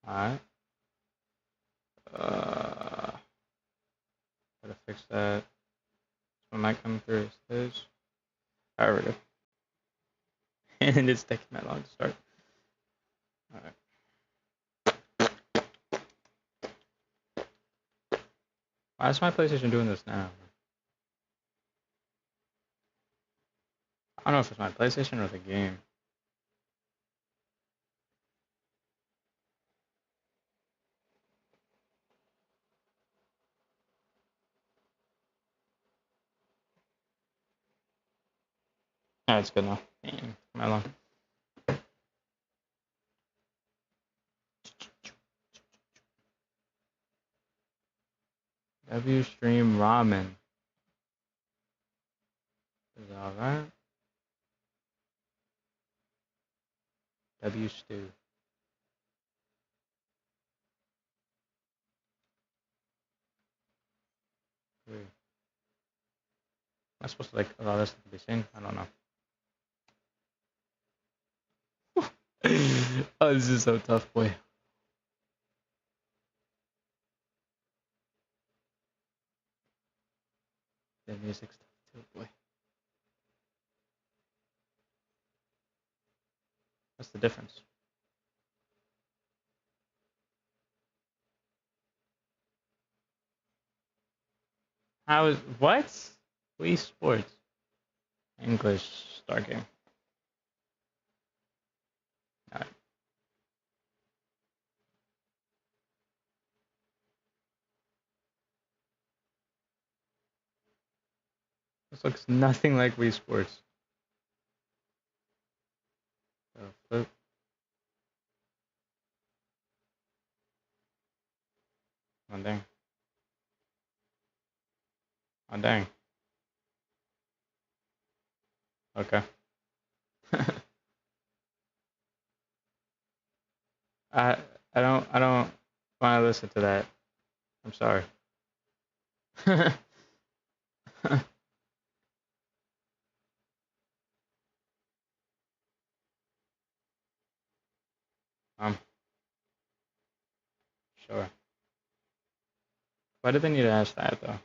Alright. Gotta fix that. When might come through is this. Alright, we go. And it's taking that long to start. Alright. Why is my PlayStation doing this now? I don't know if it's my PlayStation or the game. Alright, it's good now. Damn, how long? W Stream Ramen. Is that alright? W Stew. Am I supposed to like allow this to be seen? I don't know. Oh, this is so tough, boy. The music's tough too, boy. What's the difference? How is what? Wii Sports. English Star Game. Alright. This looks nothing like Wii Sports. Flip. Oh dang. Oh dang. Okay. I I don't want to listen to that. I'm sorry. um, sure. Why did they need to ask that though?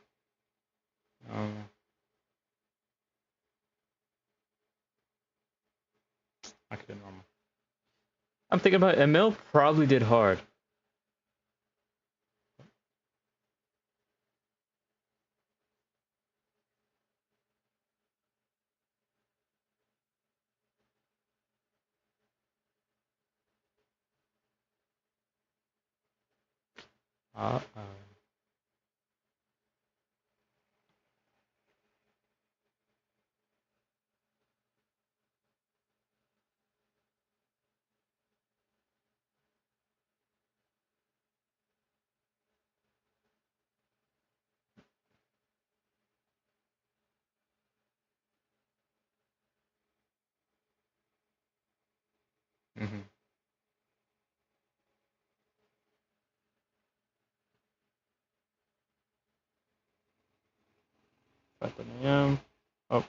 I could do normal. I'm thinking about Emil probably did hard. Uh-oh. Mm-hmm. 5 a.m. Oh,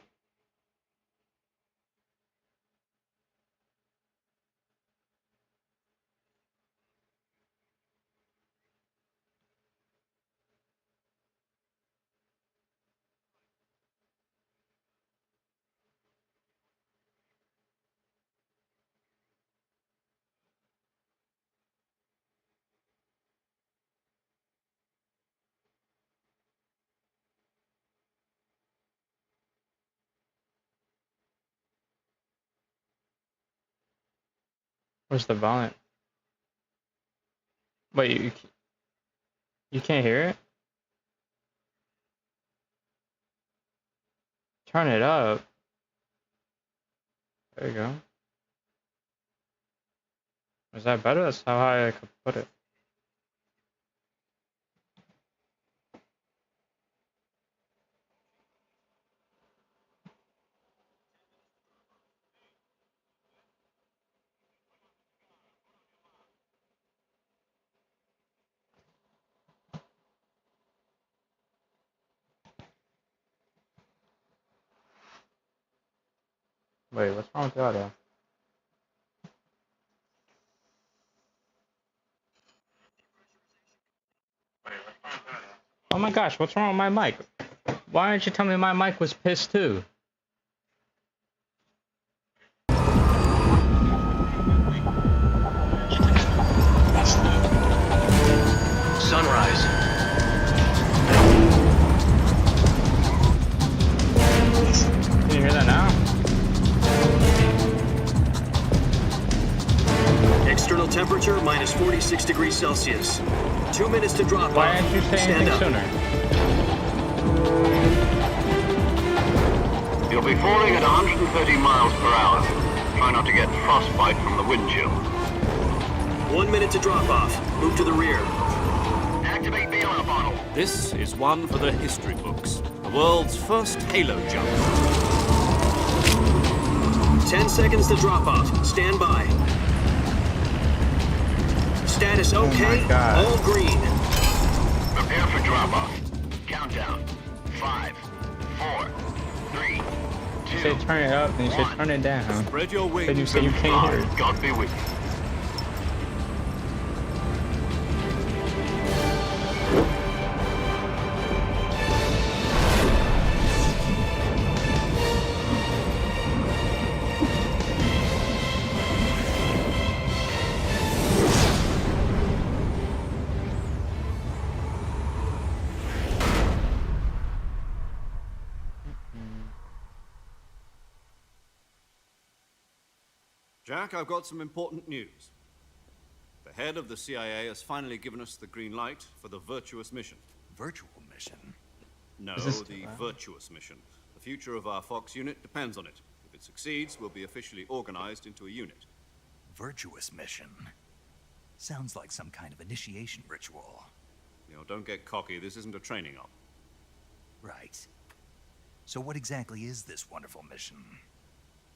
where's the volume? Wait, you can't hear it? Turn it up. There you go. Is that better? That's how high I could put it. Wait, what's wrong with the audio? my gosh, what's wrong with my mic? Why didn't you tell me my mic was pissed too? Sunrise. Can you hear that now? External temperature minus 46 degrees Celsius. 2 minutes to drop Why off. didn't you say Stand anything up. sooner? You'll be falling at 130 miles per hour. Try not to get frostbite from the wind chill. 1 minute to drop off. Move to the rear. Activate the honor bottle. This is one for the history books. The world's first halo jump. 10 seconds to drop off. Stand by. Status okay. my God. All green. Prepare for drop-off. Countdown. 5, 4, 3, 2, You said turn it up, and you said turn it down. Spread your Then you wings. say you can't hear it. God be with you. Jack, I've got some important news. The head of the CIA has finally given us the green light for the Virtuous mission. Virtual mission? No, Is this- the Virtuous mission. The future of our Fox unit depends on it. If it succeeds, we'll be officially organized into a unit. Virtuous mission? Sounds like some kind of initiation ritual. You know, don't get cocky. This isn't a training op. Right. So what exactly is this wonderful mission?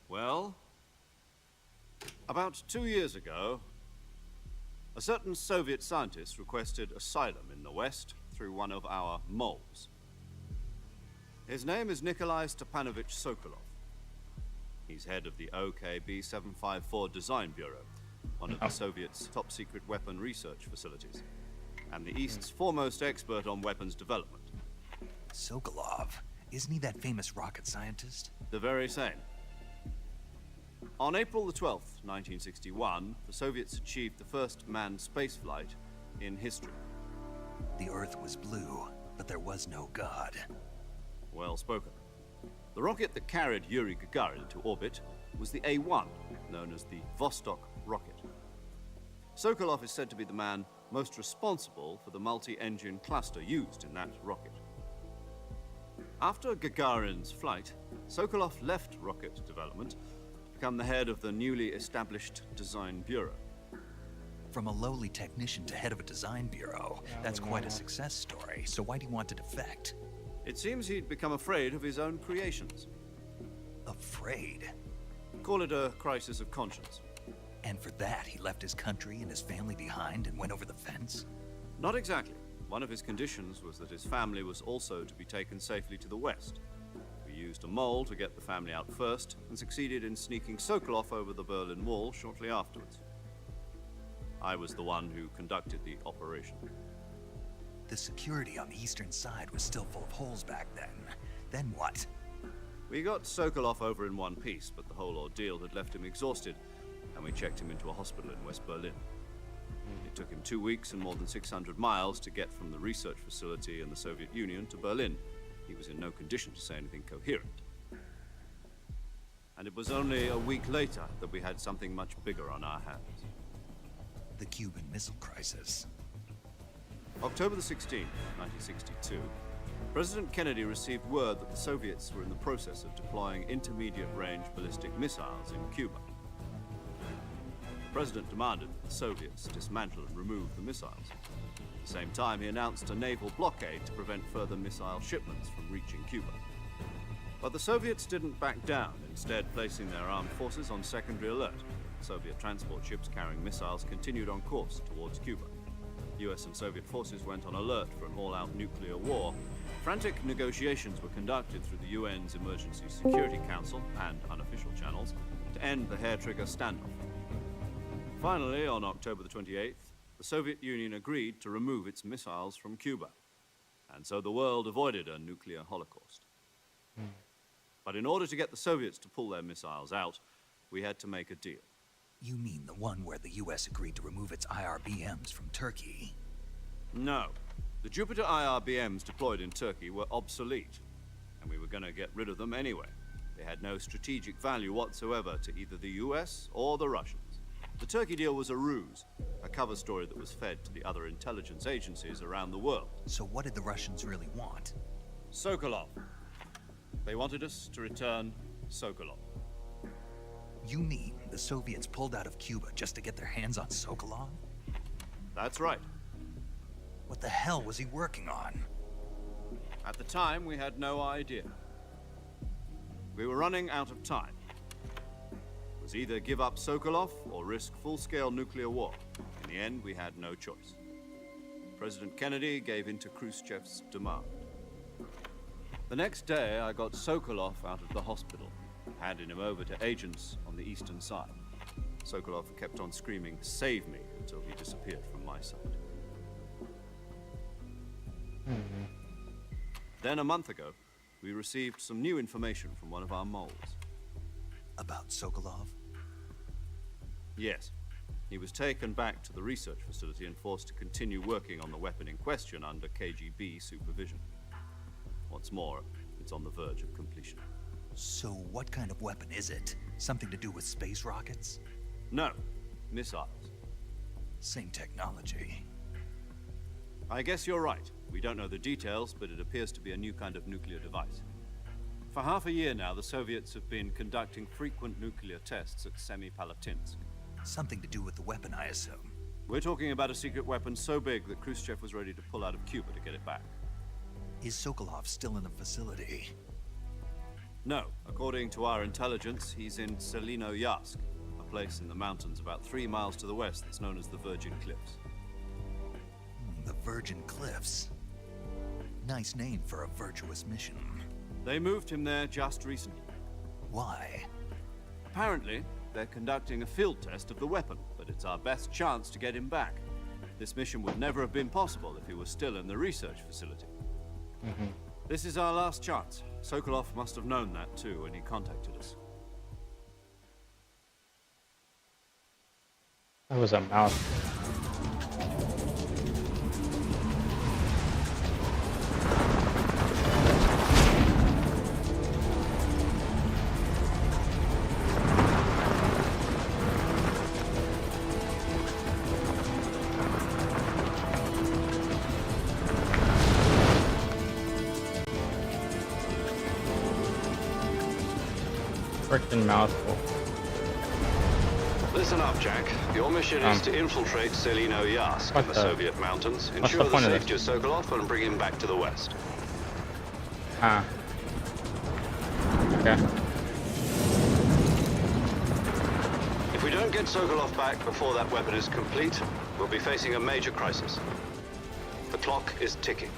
Well, about 2 years ago, a certain Soviet scientist requested asylum in the West through one of our moles. His name is Nikolai Stepanovich Sokolov. He's head of the OKB 754 Design Bureau, one of the Soviets' top-secret weapon research facilities, and the East's foremost expert on weapons development. Sokolov. Isn't he that famous rocket scientist? The very same. On April the 12th, 1961, the Soviets achieved the first manned spaceflight in history. The Earth was blue, but there was no God. Well spoken. The rocket that carried Yuri Gagarin to orbit was the A-1, known as the Vostok rocket. Sokolov is said to be the man most responsible for the multi-engine cluster used in that rocket. After Gagarin's flight, Sokolov left rocket development to become the head of the newly established Design Bureau. From a lowly technician to head of a design bureau, that's quite a success story. So why do you want to defect? It seems he'd become afraid of his own creations. Afraid? Call it a crisis of conscience. And for that, he left his country and his family behind and went over the fence? Not exactly. One of his conditions was that his family was also to be taken safely to the west. We used a mole to get the family out first and succeeded in sneaking Sokolov over the Berlin Wall shortly afterwards. I was the one who conducted the operation. The security on the eastern side was still full of holes back then. Then what? We got Sokolov over in one piece, but the whole ordeal had left him exhausted, and we checked him into a hospital in West Berlin. It took him 2 weeks and more than 600 miles to get from the research facility in the Soviet Union to Berlin. He was in no condition to say anything coherent. And it was only a week later that we had something much bigger on our hands. The Cuban Missile Crisis. October the 16th, 1962, President Kennedy received word that the Soviets were in the process of deploying intermediate-range ballistic missiles in Cuba. The President demanded that the Soviets dismantle and remove the missiles. At the same time, he announced a naval blockade to prevent further missile shipments from reaching Cuba. But the Soviets didn't back down, instead placing their armed forces on secondary alert. Soviet transport ships carrying missiles continued on course towards Cuba. US and Soviet forces went on alert for an all-out nuclear war. Frantic negotiations were conducted through the UN's Emergency Security Council and unofficial channels to end the hair-trigger standoff. Finally, on October the 28th, the Soviet Union agreed to remove its missiles from Cuba. and so the world avoided a nuclear holocaust. But in order to get the Soviets to pull their missiles out, we had to make a deal. You mean the one where the US agreed to remove its IRBMs from Turkey? No. The Jupiter IRBMs deployed in Turkey were obsolete, and we were going to get rid of them anyway. They had no strategic value whatsoever to either the US or the Russians. The Turkey deal was a ruse, a cover story that was fed to the other intelligence agencies around the world. So what did the Russians really want? Sokolov. They wanted us to return Sokolov. You mean the Soviets pulled out of Cuba just to get their hands on Sokolov? That's right. What the hell was he working on? At the time, we had no idea. We were running out of time. It was either give up Sokolov or risk full-scale nuclear war. In the end, we had no choice. President Kennedy gave in to Khrushchev's demand. The next day, I got Sokolov out of the hospital, handing him over to agents on the eastern side. Sokolov kept on screaming, "Save me," until he disappeared from my sight. Then a month ago, we received some new information from one of our moles. About Sokolov? Yes. He was taken back to the research facility and forced to continue working on the weapon in question under KGB supervision. What's more, it's on the verge of completion. So what kind of weapon is it? Something to do with space rockets? No, missiles. Same technology. I guess you're right. We don't know the details, but it appears to be a new kind of nuclear device. For half a year now, the Soviets have been conducting frequent nuclear tests at Semipalatinsk. Something to do with the weapon, I assume. We're talking about a secret weapon so big that Khrushchev was ready to pull out of Cuba to get it back. Is Sokolov still in the facility? No. According to our intelligence, he's in Selino-Yarsk, a place in the mountains about 3 miles to the west that's known as the Virgin Cliffs. The Virgin Cliffs. Nice name for a virtuous mission. They moved him there just recently. Why? Apparently, they're conducting a field test of the weapon, but it's our best chance to get him back. This mission would never have been possible if he was still in the research facility. This is our last chance. Sokolov must have known that too when he contacted us. That was a mouthful. Freaking mouthful. Listen up, Jack. Your mission is to infiltrate Selino-Yarsk in the Soviet mountains, ensure the safety of Sokolov, and bring him back to the west. Ah. Okay. If we don't get Sokolov back before that weapon is complete, we'll be facing a major crisis. The clock is ticking.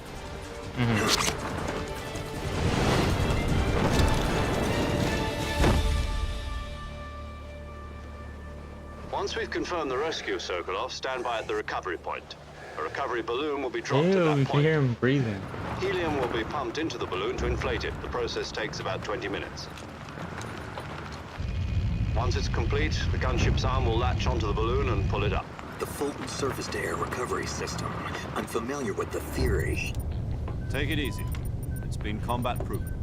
Once we've confirmed the rescue of Sokolov, stand by at the recovery point. A recovery balloon will be dropped at Ew, that you point. can hear him breathing. Helium will be pumped into the balloon to inflate it. The process takes about 20 minutes. Once it's complete, the gunship's arm will latch onto the balloon and pull it up. The Fulton surface-to-air recovery system. I'm familiar with the theory. Take it easy. It's been combat-proven.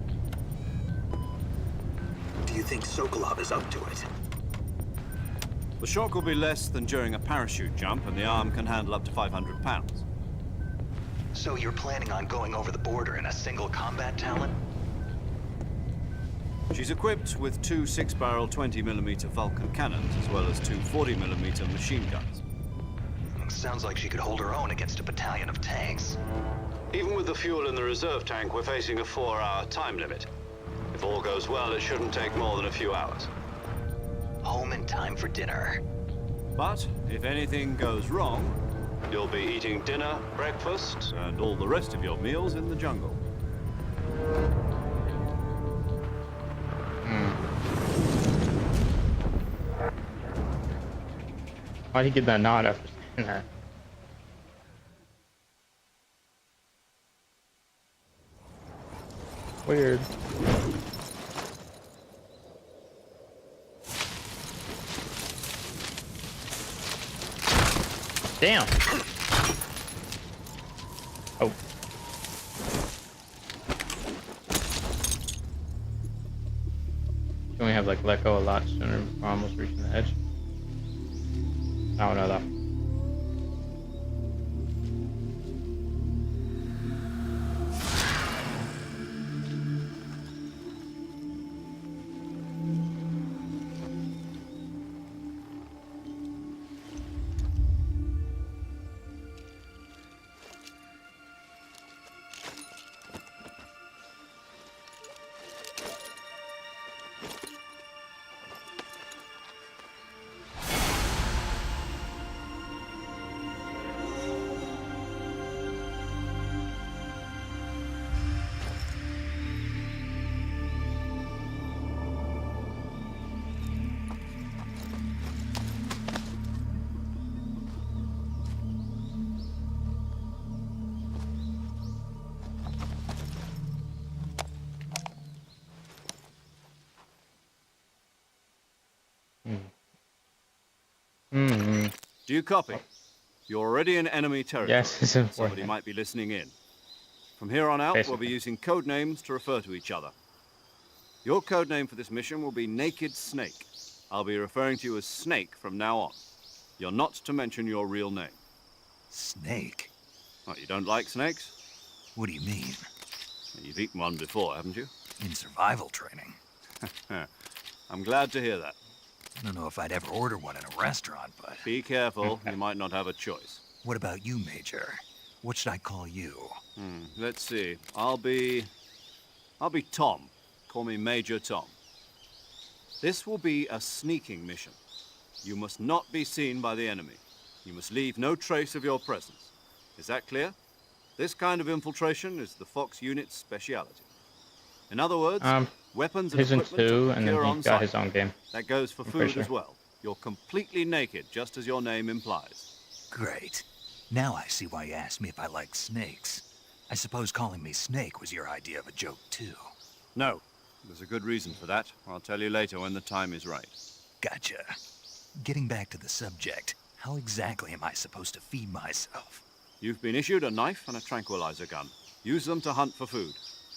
Do you think Sokolov is up to it? The shock will be less than during a parachute jump, and the arm can handle up to 500 pounds. So you're planning on going over the border in a single combat talon? She's equipped with 2 6-barrel 20mm Vulcan cannons, as well as 2 40mm machine guns. Sounds like she could hold her own against a battalion of tanks. Even with the fuel in the reserve tank, we're facing a 4-hour time limit. If all goes well, it shouldn't take more than a few hours. Home in time for dinner. But if anything goes wrong, You'll be eating dinner, breakfast, and all the rest of your meals in the jungle. Why'd he get that nod after saying that? Weird. Damn. Oh. Can we have like let go a lot sooner before almost reaching the edge? I don't know though. Do you copy? You're already in enemy territory. Yes, it's important. Somebody might be listening in. From here on out, we'll be using code names to refer to each other. Your code name for this mission will be Naked Snake. I'll be referring to you as Snake from now on. You're not to mention your real name. Snake? What, you don't like snakes? What do you mean? You've eaten one before, haven't you? In survival training? I'm glad to hear that. I don't know if I'd ever order one in a restaurant, but... Be careful, you might not have a choice. What about you, Major? What should I call you? Let's see. I'll be Tom. Call me Major Tom. This will be a sneaking mission. You must not be seen by the enemy. You must leave no trace of your presence. Is that clear? This kind of infiltration is the Fox unit's speciality. In other words, weapons and His in equipment two, are and then procure he on got site. his own game. That goes for pretty food sure. as well. You're completely naked, just as your name implies. Great. Now I see why you asked me if I like snakes. I suppose calling me Snake was your idea of a joke, too. No, there's a good reason for that. I'll tell you later when the time is right. Gotcha. Getting back to the subject, how exactly am I supposed to feed myself? You've been issued a knife and a tranquilizer gun. Use them to hunt for food.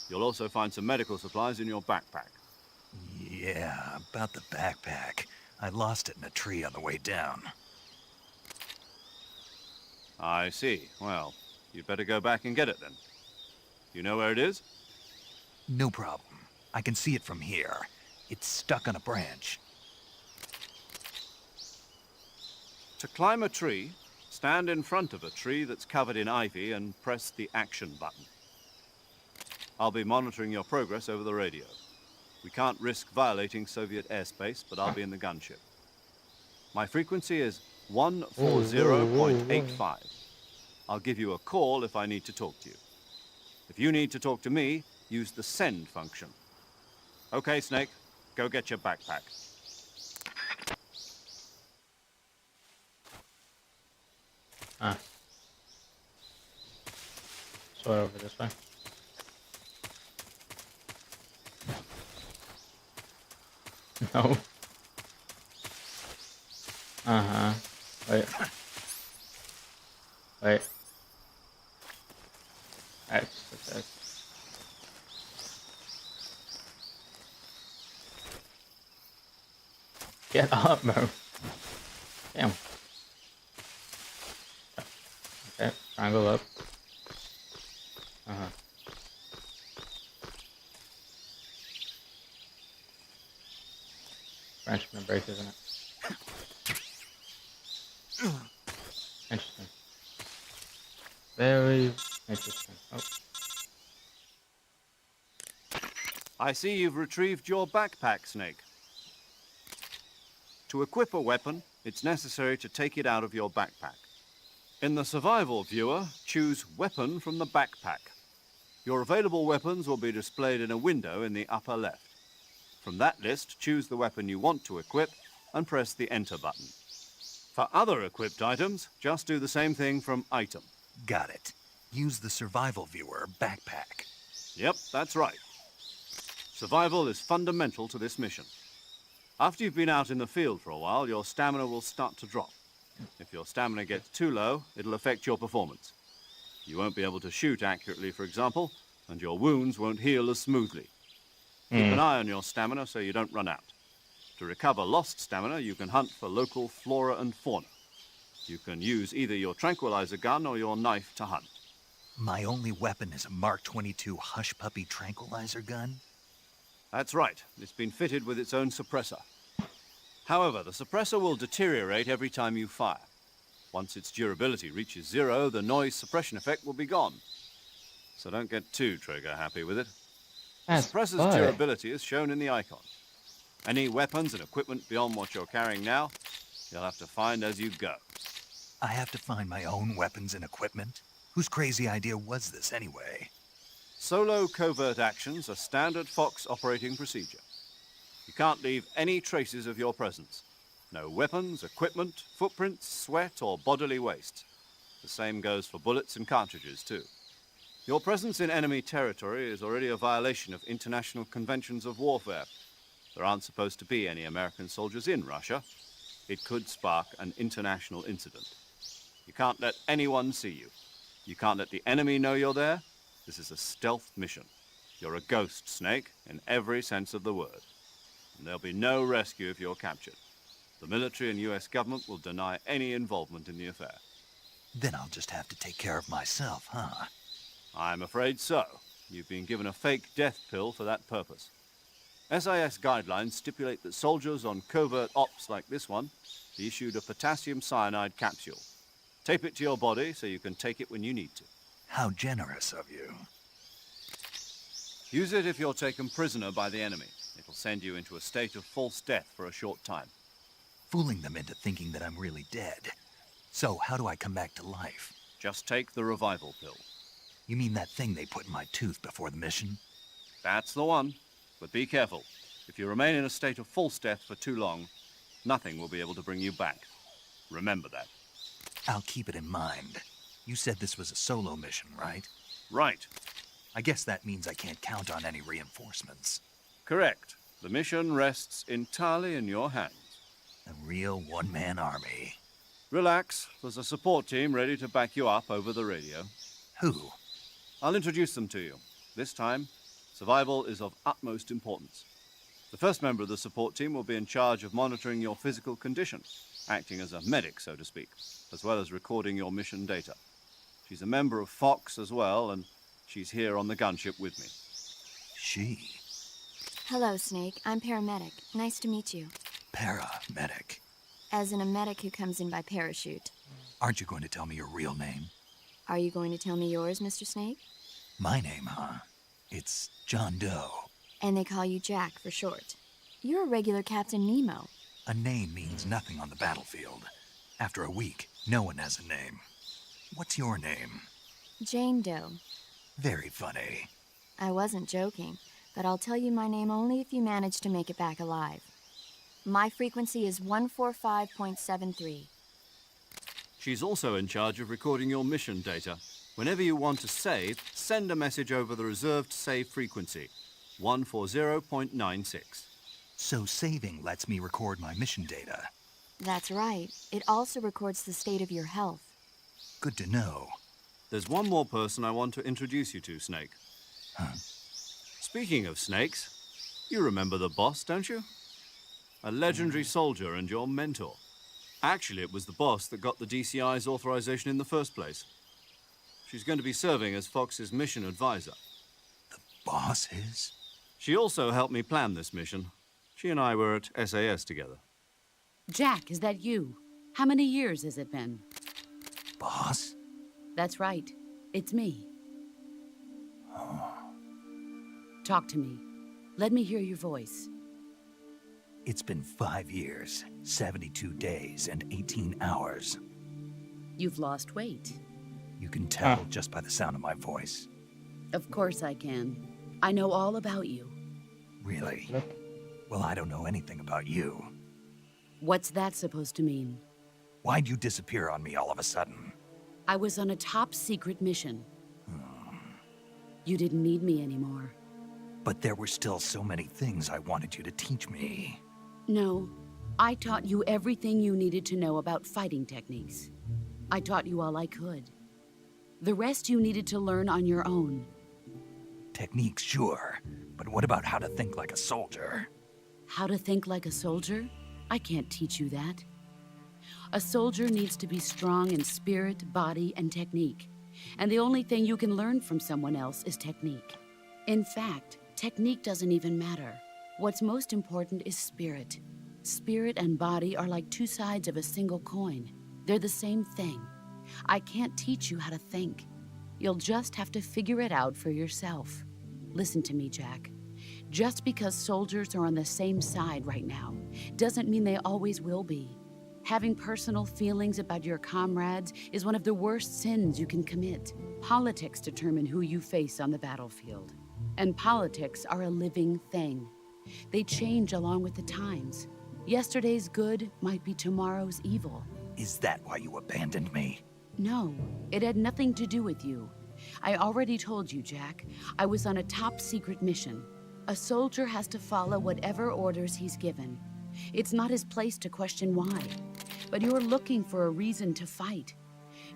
You'll also find some medical supplies in your backpack. Yeah, about the backpack. I lost it in a tree on the way down. I see. Well, you'd better go back and get it then. You know where it is? No problem. I can see it from here. It's stuck on a branch. To climb a tree, stand in front of a tree that's covered in ivy and press the action button. I'll be monitoring your progress over the radio. We can't risk violating Soviet airspace, but I'll be in the gunship. My frequency is 140.85. I'll give you a call if I need to talk to you. If you need to talk to me, use the send function. Okay, Snake, go get your backpack. Sort over this way. No. Wait. Wait. X. Okay. Get up, bro. Damn. Okay, triangle up. French gonna break, isn't it? Interesting. Very interesting. Oh. I see you've retrieved your backpack, Snake. To equip a weapon, it's necessary to take it out of your backpack. In the survival viewer, choose Weapon from the backpack. Your available weapons will be displayed in a window in the upper left. From that list, choose the weapon you want to equip and press the Enter button. For other equipped items, just do the same thing from Item. Got it. Use the survival viewer backpack. Yep, that's right. Survival is fundamental to this mission. After you've been out in the field for a while, your stamina will start to drop. If your stamina gets too low, it'll affect your performance. You won't be able to shoot accurately, for example, and your wounds won't heal as smoothly. Keep an eye on your stamina so you don't run out. To recover lost stamina, you can hunt for local flora and fauna. You can use either your tranquilizer gun or your knife to hunt. My only weapon is a Mark 22 Hush Puppy tranquilizer gun? That's right. It's been fitted with its own suppressor. However, the suppressor will deteriorate every time you fire. Once its durability reaches 0, the noise suppression effect will be gone. So don't get too trigger happy with it. The suppressor's durability is shown in the icon. Any weapons and equipment beyond what you're carrying now, you'll have to find as you go. I have to find my own weapons and equipment? Whose crazy idea was this anyway? Solo covert actions are standard Fox operating procedure. You can't leave any traces of your presence. No weapons, equipment, footprints, sweat, or bodily waste. The same goes for bullets and cartridges, too. Your presence in enemy territory is already a violation of international conventions of warfare. There aren't supposed to be any American soldiers in Russia. It could spark an international incident. You can't let anyone see you. You can't let the enemy know you're there. This is a stealth mission. You're a ghost, Snake, in every sense of the word. And there'll be no rescue if you're captured. The military and US government will deny any involvement in the affair. Then I'll just have to take care of myself, huh? I'm afraid so. You've been given a fake death pill for that purpose. SIS guidelines stipulate that soldiers on covert ops like this one be issued a potassium cyanide capsule. Tape it to your body so you can take it when you need to. How generous of you. Use it if you're taken prisoner by the enemy. It'll send you into a state of false death for a short time. Fooling them into thinking that I'm really dead. So, how do I come back to life? Just take the revival pill. You mean that thing they put in my tooth before the mission? That's the one. But be careful. If you remain in a state of false death for too long, nothing will be able to bring you back. Remember that. I'll keep it in mind. You said this was a solo mission, right? Right. I guess that means I can't count on any reinforcements. Correct. The mission rests entirely in your hands. A real one-man army. Relax. There's a support team ready to back you up over the radio. Who? I'll introduce them to you. This time, survival is of utmost importance. The first member of the support team will be in charge of monitoring your physical condition, acting as a medic, so to speak, as well as recording your mission data. She's a member of Fox as well, and she's here on the gunship with me. She? Hello, Snake. I'm paramedic. Nice to meet you. Paramedic. As in a medic who comes in by parachute. Aren't you going to tell me your real name? Are you going to tell me yours, Mr. Snake? My name, huh? It's John Doe. And they call you Jack for short. You're a regular Captain Nemo. A name means nothing on the battlefield. After a week, no one has a name. What's your name? Jane Doe. Very funny. I wasn't joking, but I'll tell you my name only if you manage to make it back alive. My frequency is 145.73. She's also in charge of recording your mission data. Whenever you want to save, send a message over the reserved save frequency, 140.96. So saving lets me record my mission data. That's right. It also records the state of your health. Good to know. There's one more person I want to introduce you to, Snake. Huh? Speaking of snakes, you remember the boss, don't you? A legendary soldier and your mentor. Actually, it was the boss that got the DCI's authorization in the first place. She's going to be serving as Fox's mission advisor. The boss is? She also helped me plan this mission. She and I were at SAS together. Jack, is that you? How many years has it been? Boss? That's right. It's me. Oh. Talk to me. Let me hear your voice. It's been 5 years, 72 days, and 18 hours. You've lost weight. You can tell just by the sound of my voice. Of course I can. I know all about you. Really? Well, I don't know anything about you. What's that supposed to mean? Why'd you disappear on me all of a sudden? I was on a top-secret mission. You didn't need me anymore. But there were still so many things I wanted you to teach me. No, I taught you everything you needed to know about fighting techniques. I taught you all I could. The rest you needed to learn on your own. Techniques, sure. But what about how to think like a soldier? How to think like a soldier? I can't teach you that. A soldier needs to be strong in spirit, body, and technique. And the only thing you can learn from someone else is technique. In fact, technique doesn't even matter. What's most important is spirit. Spirit and body are like two sides of a single coin. They're the same thing. I can't teach you how to think. You'll just have to figure it out for yourself. Listen to me, Jack. Just because soldiers are on the same side right now doesn't mean they always will be. Having personal feelings about your comrades is one of the worst sins you can commit. Politics determine who you face on the battlefield. And politics are a living thing. They change along with the times. Yesterday's good might be tomorrow's evil. Is that why you abandoned me? No, it had nothing to do with you. I already told you, Jack. I was on a top-secret mission. A soldier has to follow whatever orders he's given. It's not his place to question why. But you're looking for a reason to fight.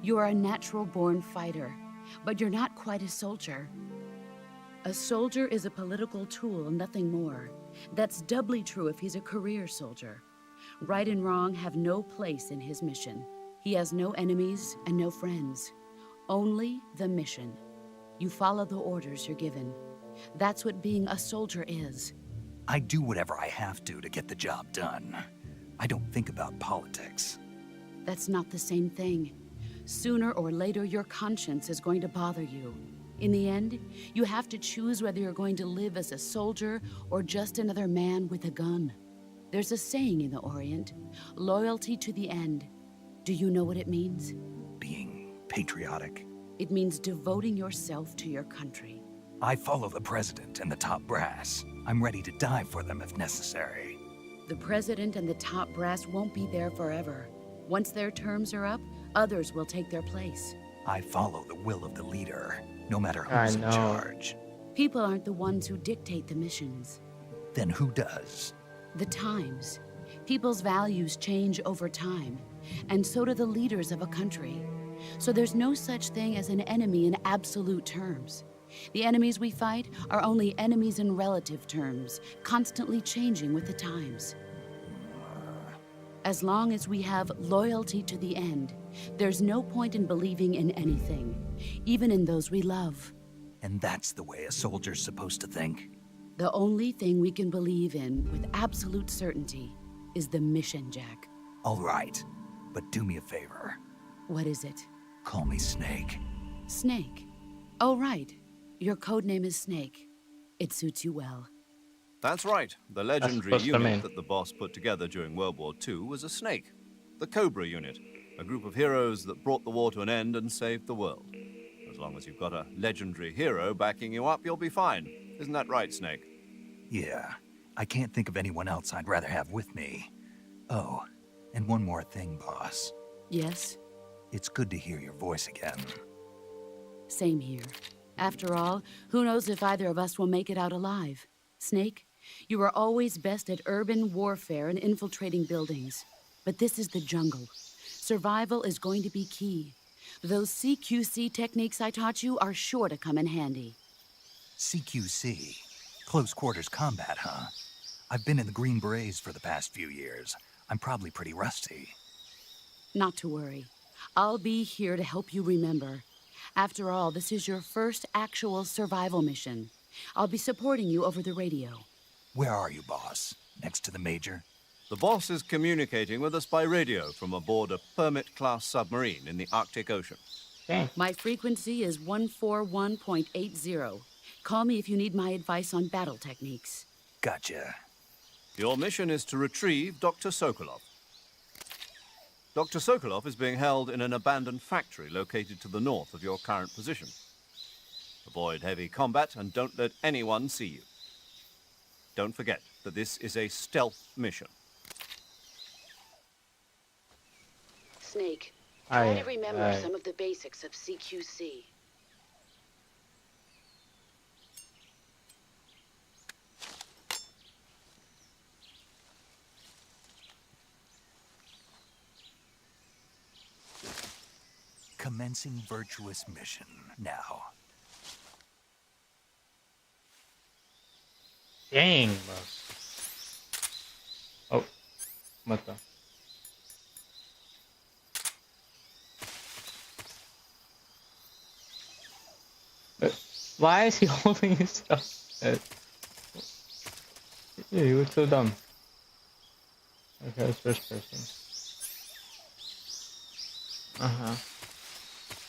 You are a natural-born fighter, but you're not quite a soldier. A soldier is a political tool, nothing more. That's doubly true if he's a career soldier. Right and wrong have no place in his mission. He has no enemies and no friends. Only the mission. You follow the orders you're given. That's what being a soldier is. I do whatever I have to get the job done. I don't think about politics. That's not the same thing. Sooner or later, your conscience is going to bother you. In the end, you have to choose whether you're going to live as a soldier or just another man with a gun. There's a saying in the Orient, loyalty to the end. Do you know what it means? Being patriotic. It means devoting yourself to your country. I follow the president and the top brass. I'm ready to die for them if necessary. The president and the top brass won't be there forever. Once their terms are up, others will take their place. I follow the will of the leader, no matter who's in charge. People aren't the ones who dictate the missions. Then who does? The times. People's values change over time, and so do the leaders of a country. So there's no such thing as an enemy in absolute terms. The enemies we fight are only enemies in relative terms, constantly changing with the times. As long as we have loyalty to the end, there's no point in believing in anything, even in those we love. And that's the way a soldier's supposed to think? The only thing we can believe in with absolute certainty is the mission, Jack. All right, but do me a favor. What is it? Call me Snake. Snake? Oh, right. Your code name is Snake. It suits you well. That's right. The legendary unit that the boss put together during World War II was a snake. The Cobra unit, a group of heroes that brought the war to an end and saved the world. As long as you've got a legendary hero backing you up, you'll be fine. Isn't that right, Snake? Yeah. I can't think of anyone else I'd rather have with me. Oh, and one more thing, boss. Yes? It's good to hear your voice again. Same here. After all, who knows if either of us will make it out alive? Snake, you are always best at urban warfare and infiltrating buildings. But this is the jungle. Survival is going to be key. Those CQC techniques I taught you are sure to come in handy. CQC? Close quarters combat, huh? I've been in the Green Berets for the past few years. I'm probably pretty rusty. Not to worry. I'll be here to help you remember. After all, this is your first actual survival mission. I'll be supporting you over the radio. Where are you, boss? Next to the Major? The boss is communicating with us by radio from aboard a Permit-class submarine in the Arctic Ocean. Okay. My frequency is 141.80. Call me if you need my advice on battle techniques. Gotcha. Your mission is to retrieve Dr. Sokolov. Dr. Sokolov is being held in an abandoned factory located to the north of your current position. Avoid heavy combat and don't let anyone see you. Don't forget that this is a stealth mission. Snake, try to remember some of the basics of CQC. Commencing virtuous mission now. Dang, bro. Oh, what the? Why is he holding his stuff? Yeah, he looks so dumb. Okay, that's first person.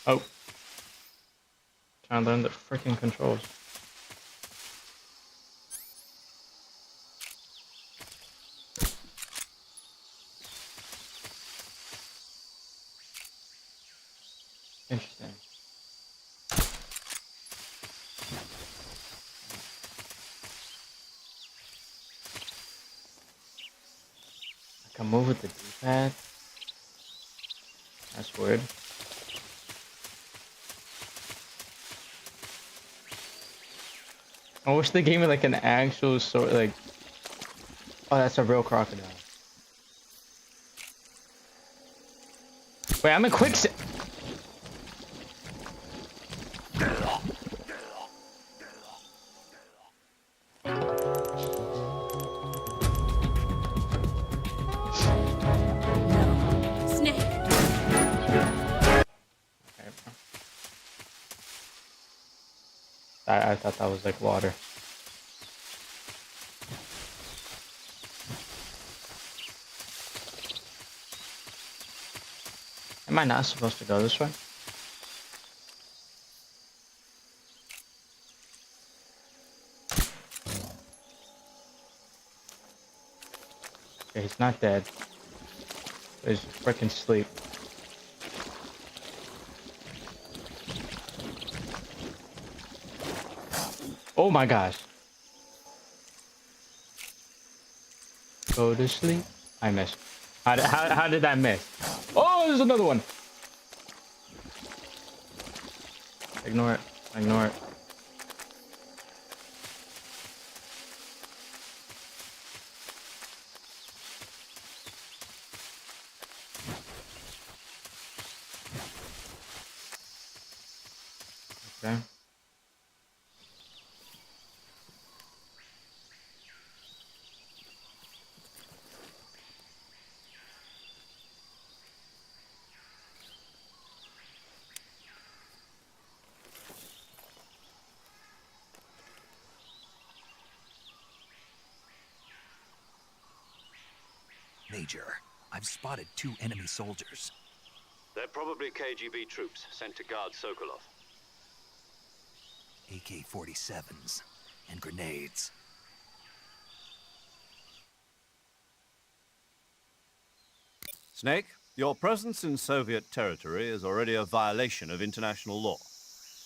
Oh. Trying to learn the freaking controls. Interesting. I can move with the D-pad. That's weird. I wish they gave me like an actual sort, like, oh, that's a real crocodile. Wait, I'm in quicksand. Snake. I thought that was like water. Am I not supposed to go this way? Okay, he's not dead. He's freaking asleep. Oh my gosh. Go to sleep. I missed. How did I miss? Oh, there's another one. Ignore it. Ignore it. Okay. Major, I've spotted 2 enemy soldiers. They're probably KGB troops sent to guard Sokolov. AK-47s and grenades. Snake, your presence in Soviet territory is already a violation of international law.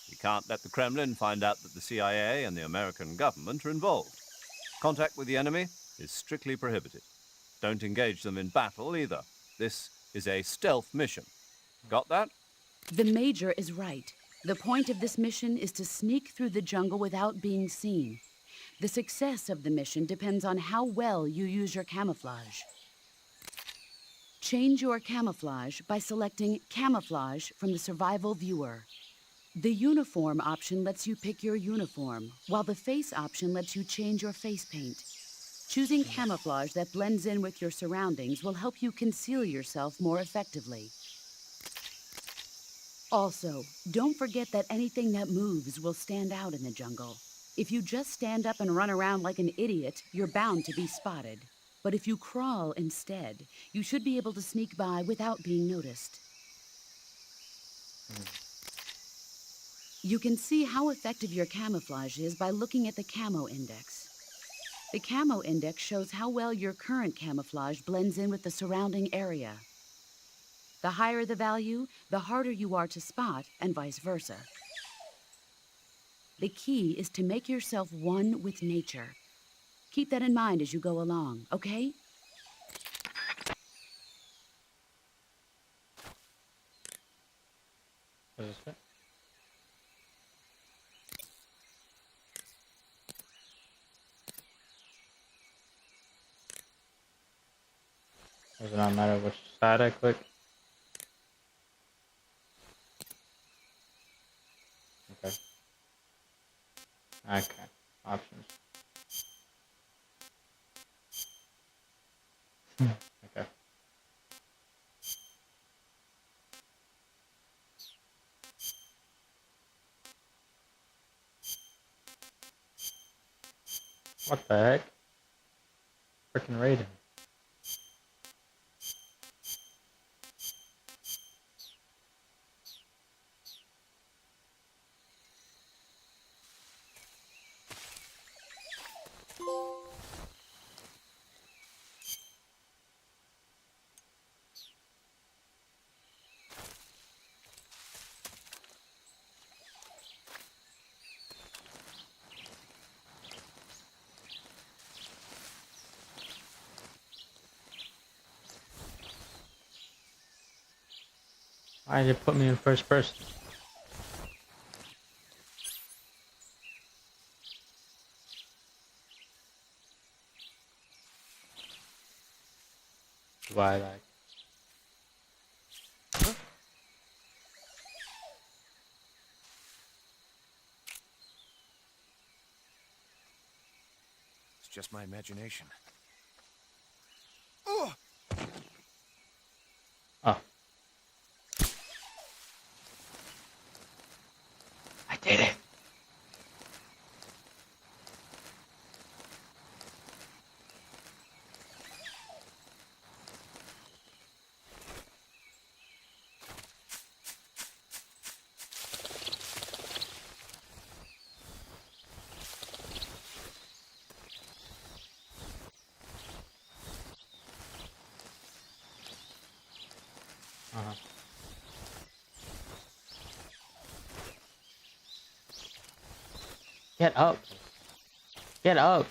We can't let the Kremlin find out that the CIA and the American government are involved. Contact with the enemy is strictly prohibited. Don't engage them in battle either. This is a stealth mission. Got that? The Major is right. The point of this mission is to sneak through the jungle without being seen. The success of the mission depends on how well you use your camouflage. Change your camouflage by selecting Camouflage from the Survival Viewer. The Uniform option lets you pick your uniform, while the Face option lets you change your face paint. Choosing camouflage that blends in with your surroundings will help you conceal yourself more effectively. Also, don't forget that anything that moves will stand out in the jungle. If you just stand up and run around like an idiot, you're bound to be spotted. But if you crawl instead, you should be able to sneak by without being noticed. You can see how effective your camouflage is by looking at the Camo Index. The Camo Index shows how well your current camouflage blends in with the surrounding area. The higher the value, the harder you are to spot, and vice versa. The key is to make yourself one with nature. Keep that in mind as you go along, okay? What is it? Does it not matter which side I click? Okay. Okay. Options. Okay. What the heck? Freaking Raiden. Why did it put me in first person? Why, like? It's just my imagination. Oh. I did it. Uh-huh. Get up. Get up.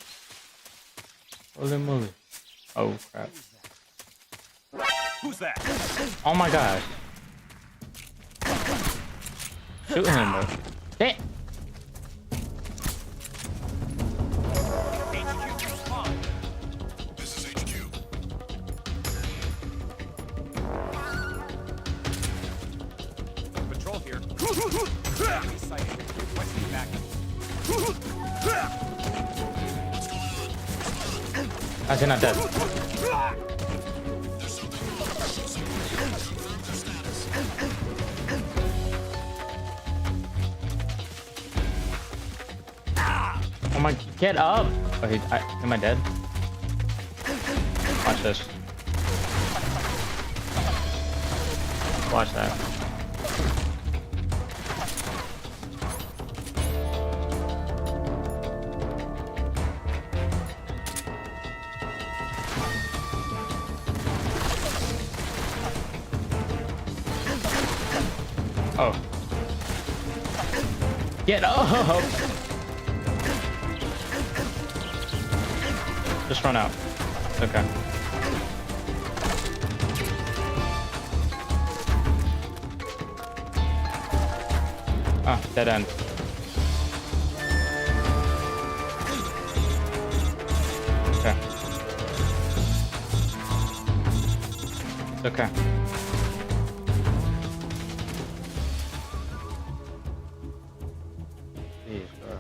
Holy moly. Oh crap. Who's that? Oh my god. Shoot him, bro. Damn. HQ respond. This is HQ. Patrol here. Enemy sighted. Requesting backup. I see not dead. Oh my, get up! Oh, am I dead? Watch this. Watch that. Oh. Get up! Just run out. It's okay. Ah, dead end. Okay. It's okay. Jeez, bro.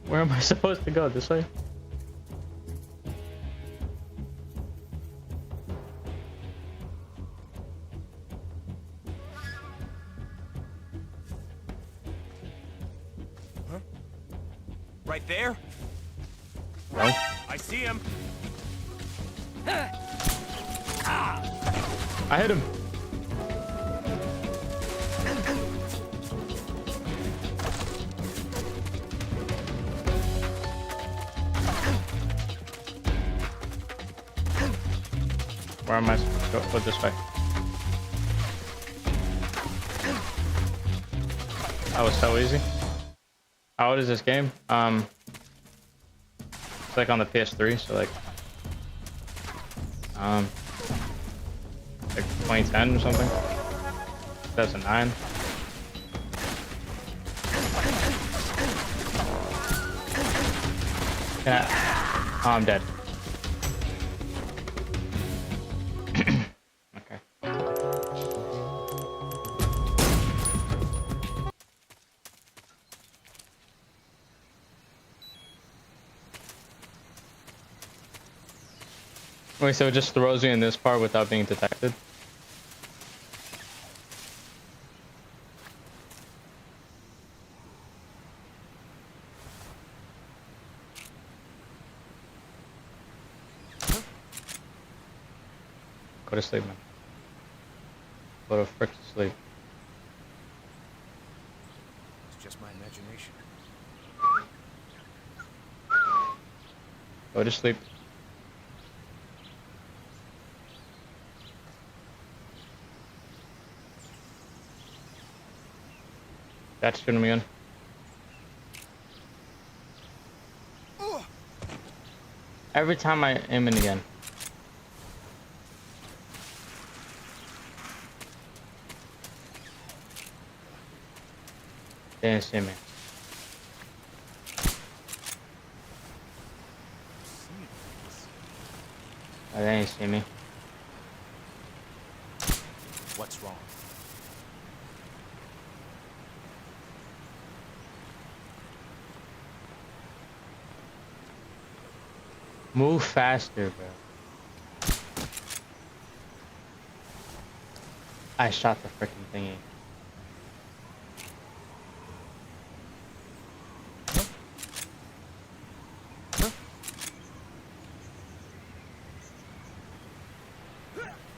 Where am I supposed to go? This way? Right there? No. I see him. I hit him. Where am I supposed to go? Go this way. That was so easy. How old is this game? It's like on the PS3, so like 2010 or something. 2009. Yeah. Oh, I'm dead. Okay. Wait, so it just throws you in this part without being detected? Go to sleep, man. Go to frick to sleep. It's just my imagination. Go to sleep. That's shooting me in. Every time I aim in again. They didn't see me. Oh, they didn't see me. What's wrong? Move faster, bro. I shot the freaking thingy.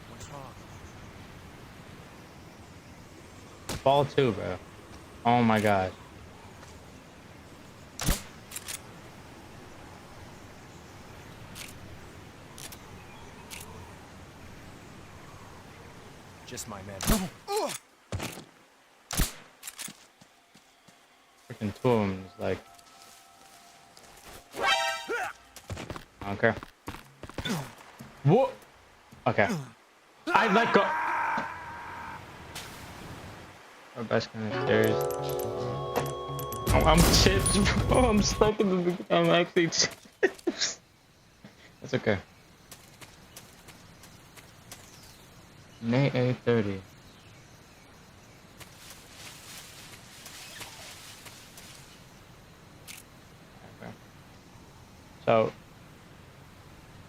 What's wrong? Ball 2, bro. Oh my god. Just my imagination. Freaking 2 of them is like. I don't care. What? Okay. I let go. Our best kind of stairs. I'm chips, bro. I'm stuck in the. I'm actually chips. That's okay. May 8:30. Okay. So,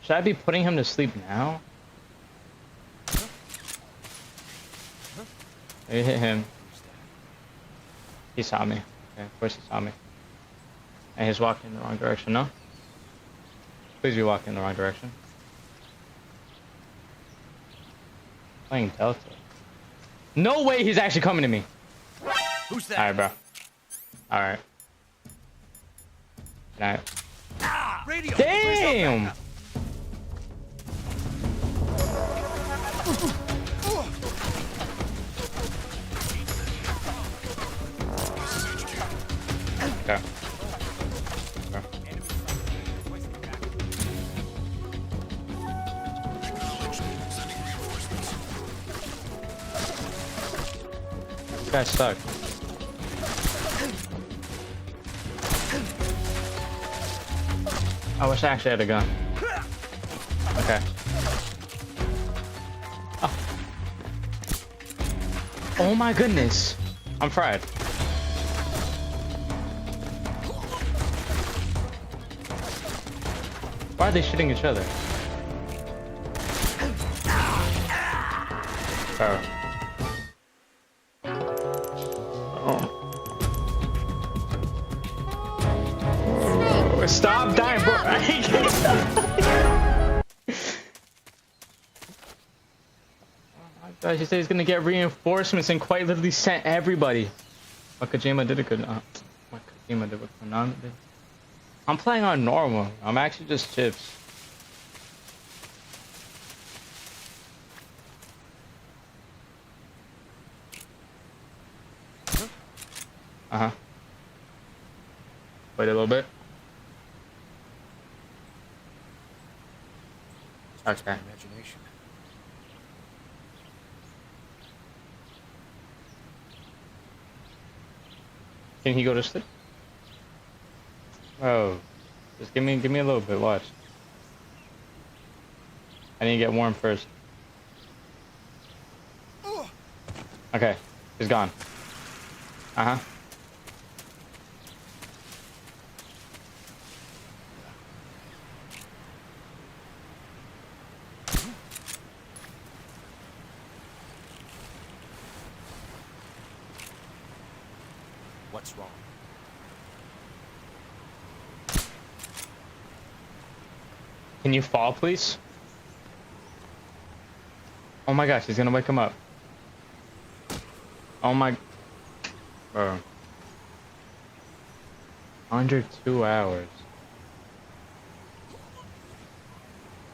should I be putting him to sleep now? Maybe hit him. He saw me. Okay, of course he saw me. And he's walking in the wrong direction, no? Please be walking in the wrong direction. Playing Delta. No way he's actually coming to me. Who's that? Alright, bro. Alright. Alright. Radio. Damn! Okay. Okay. This guy sucks. I wish I actually had a gun. Okay. Oh, oh my goodness. I'm fried. Why are they shooting each other? Oh. Oh. Stop dying, bro. I can't stop dying. Oh my gosh, he said he's gonna get reinforcements and quite literally sent everybody. What Kojima did a good. What Kojima did, what Konami did. I'm playing on normal. I'm actually just chips. Uh-huh. Wait a little bit. Okay. Imagination. Can he go to sleep? Oh, just give me a little bit. Watch. I need to get warm first. Okay, he's gone. Uh-huh. What's wrong? Can you fall, please? Oh my gosh, he's gonna wake him up. Oh my... Bro. Under 2 hours.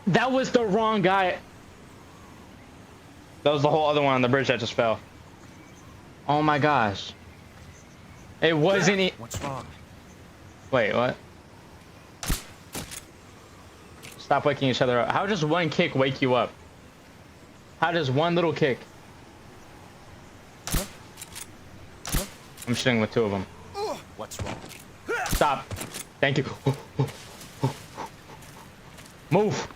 That was the wrong guy. That was the whole other one on the bridge that just fell. Oh my gosh. It wasn't e- What's wrong? Wait, what? Stop waking each other up. How does one kick wake you up? How does one little kick? I'm shooting with 2 of them. What's wrong? Stop. Thank you. Move.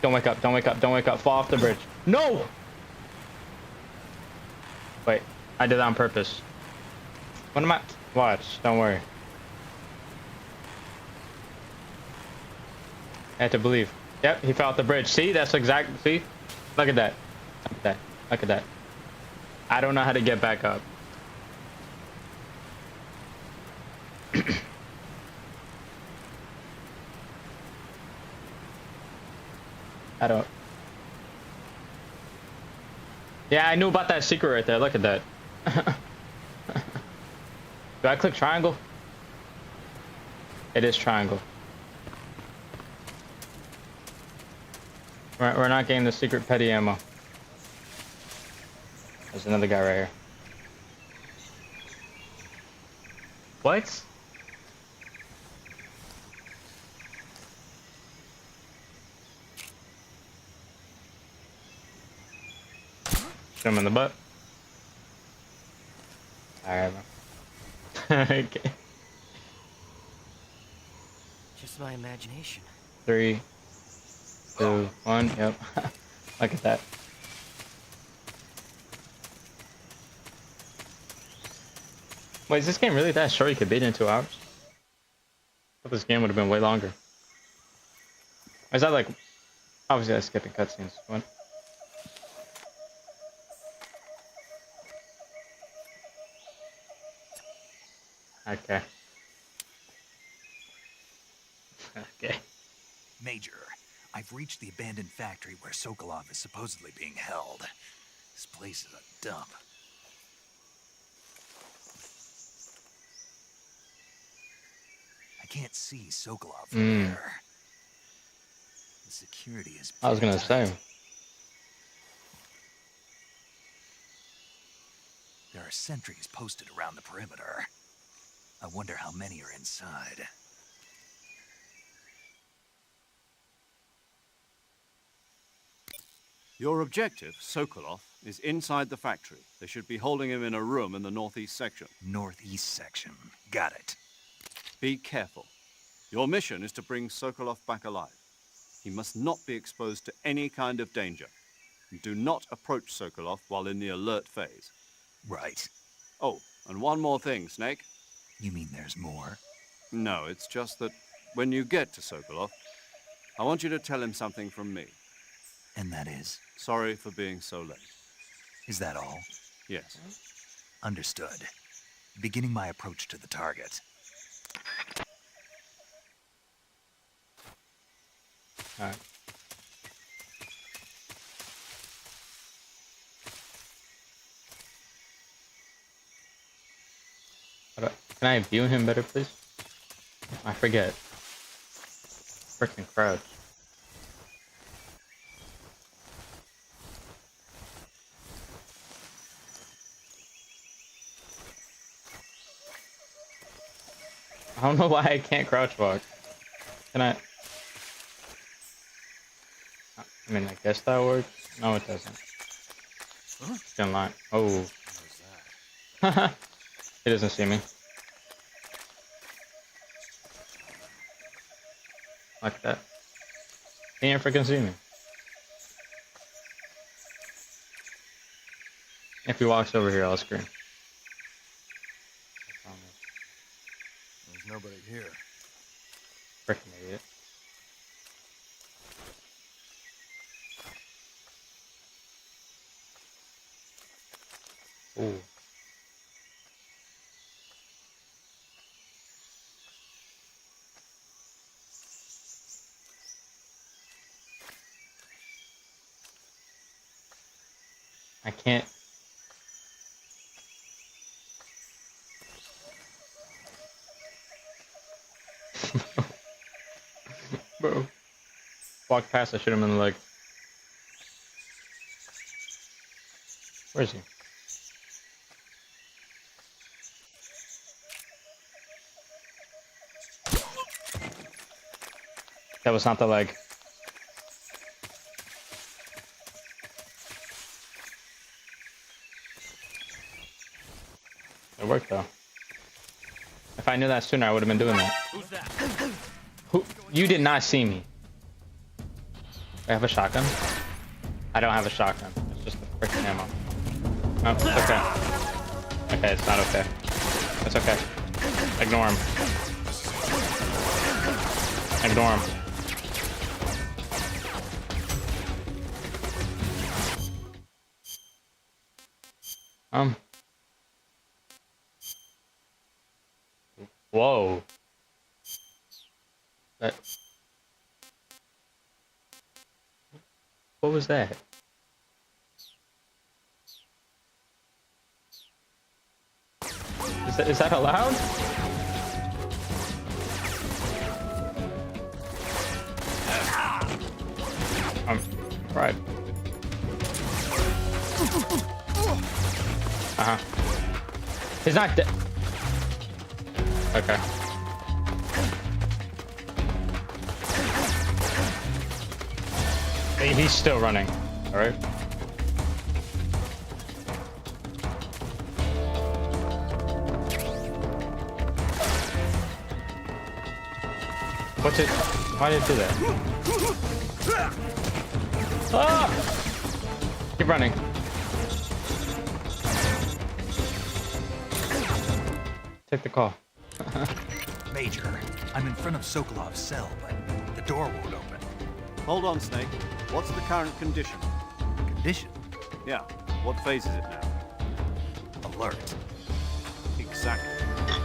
Don't wake up. Don't wake up. Don't wake up. Fall off the bridge. No! Wait. I did that on purpose. What am I? Watch. Don't worry. I had to believe. Yep, he fell off the bridge. See? That's exactly. See? Look at that. Look at that. Look at that. I don't know how to get back up. I don't. Yeah, I knew about that secret right there. Look at that. Do I click triangle? It is triangle. We're not getting the secret petty ammo. There's another guy right here. What? Shoot him in the butt. Alright, bro. Okay. Just my imagination. 3, 2, 1. Yep. Look at that. Wait, is this game really that short? You could beat it in 2 hours? I thought this game would have been way longer. Or is that like... Obviously, I'm skipping cutscenes. What? Okay. Okay. Major, I've reached the abandoned factory where Sokolov is supposedly being held. This place is a dump. I can't see Sokolov from here. The security is... I was gonna say. There are sentries posted around the perimeter. I wonder how many are inside. Your objective, Sokolov, is inside the factory. They should be holding him in a room in the northeast section. Northeast section. Got it. Be careful. Your mission is to bring Sokolov back alive. He must not be exposed to any kind of danger. Do not approach Sokolov while in the alert phase. Right. Oh, and one more thing, Snake. You mean there's more? No, it's just that when you get to Sokolov, I want you to tell him something from me. And that is? Sorry for being so late. Is that all? Yes. Understood. Beginning my approach to the target. Alright. Can I view him better, please? I forget. Freaking crouch. I don't know why I can't crouch walk. Can I? I mean, I guess that works. No, it doesn't. It's unlocked. Oh. He doesn't see me. Like that. He ain't freaking see me. If he walks over here, I'll scream. There's nobody here. Freaking idiot. Ooh. I can't. Bro. Walk past, I shoot him in the leg. Where is he? That was not the leg. It worked though. If I knew that sooner, I would have been doing that. Who's that? Who? You did not see me. I have a shotgun. I don't have a shotgun. It's just the freaking ammo. Oh, it's okay. Okay, it's not okay. It's okay. Ignore him. Ignore him. Whoa. That. What was that? Is that allowed? Right. Uh-huh. He's not dead. Okay. He's still running. All right. What's it? Why did it do that? Ah! Keep running. Take the call. Major, I'm in front of Sokolov's cell, but the door won't open. Hold on, Snake. What's the current condition? Condition? Yeah. What phase is it now? Alert. Exactly.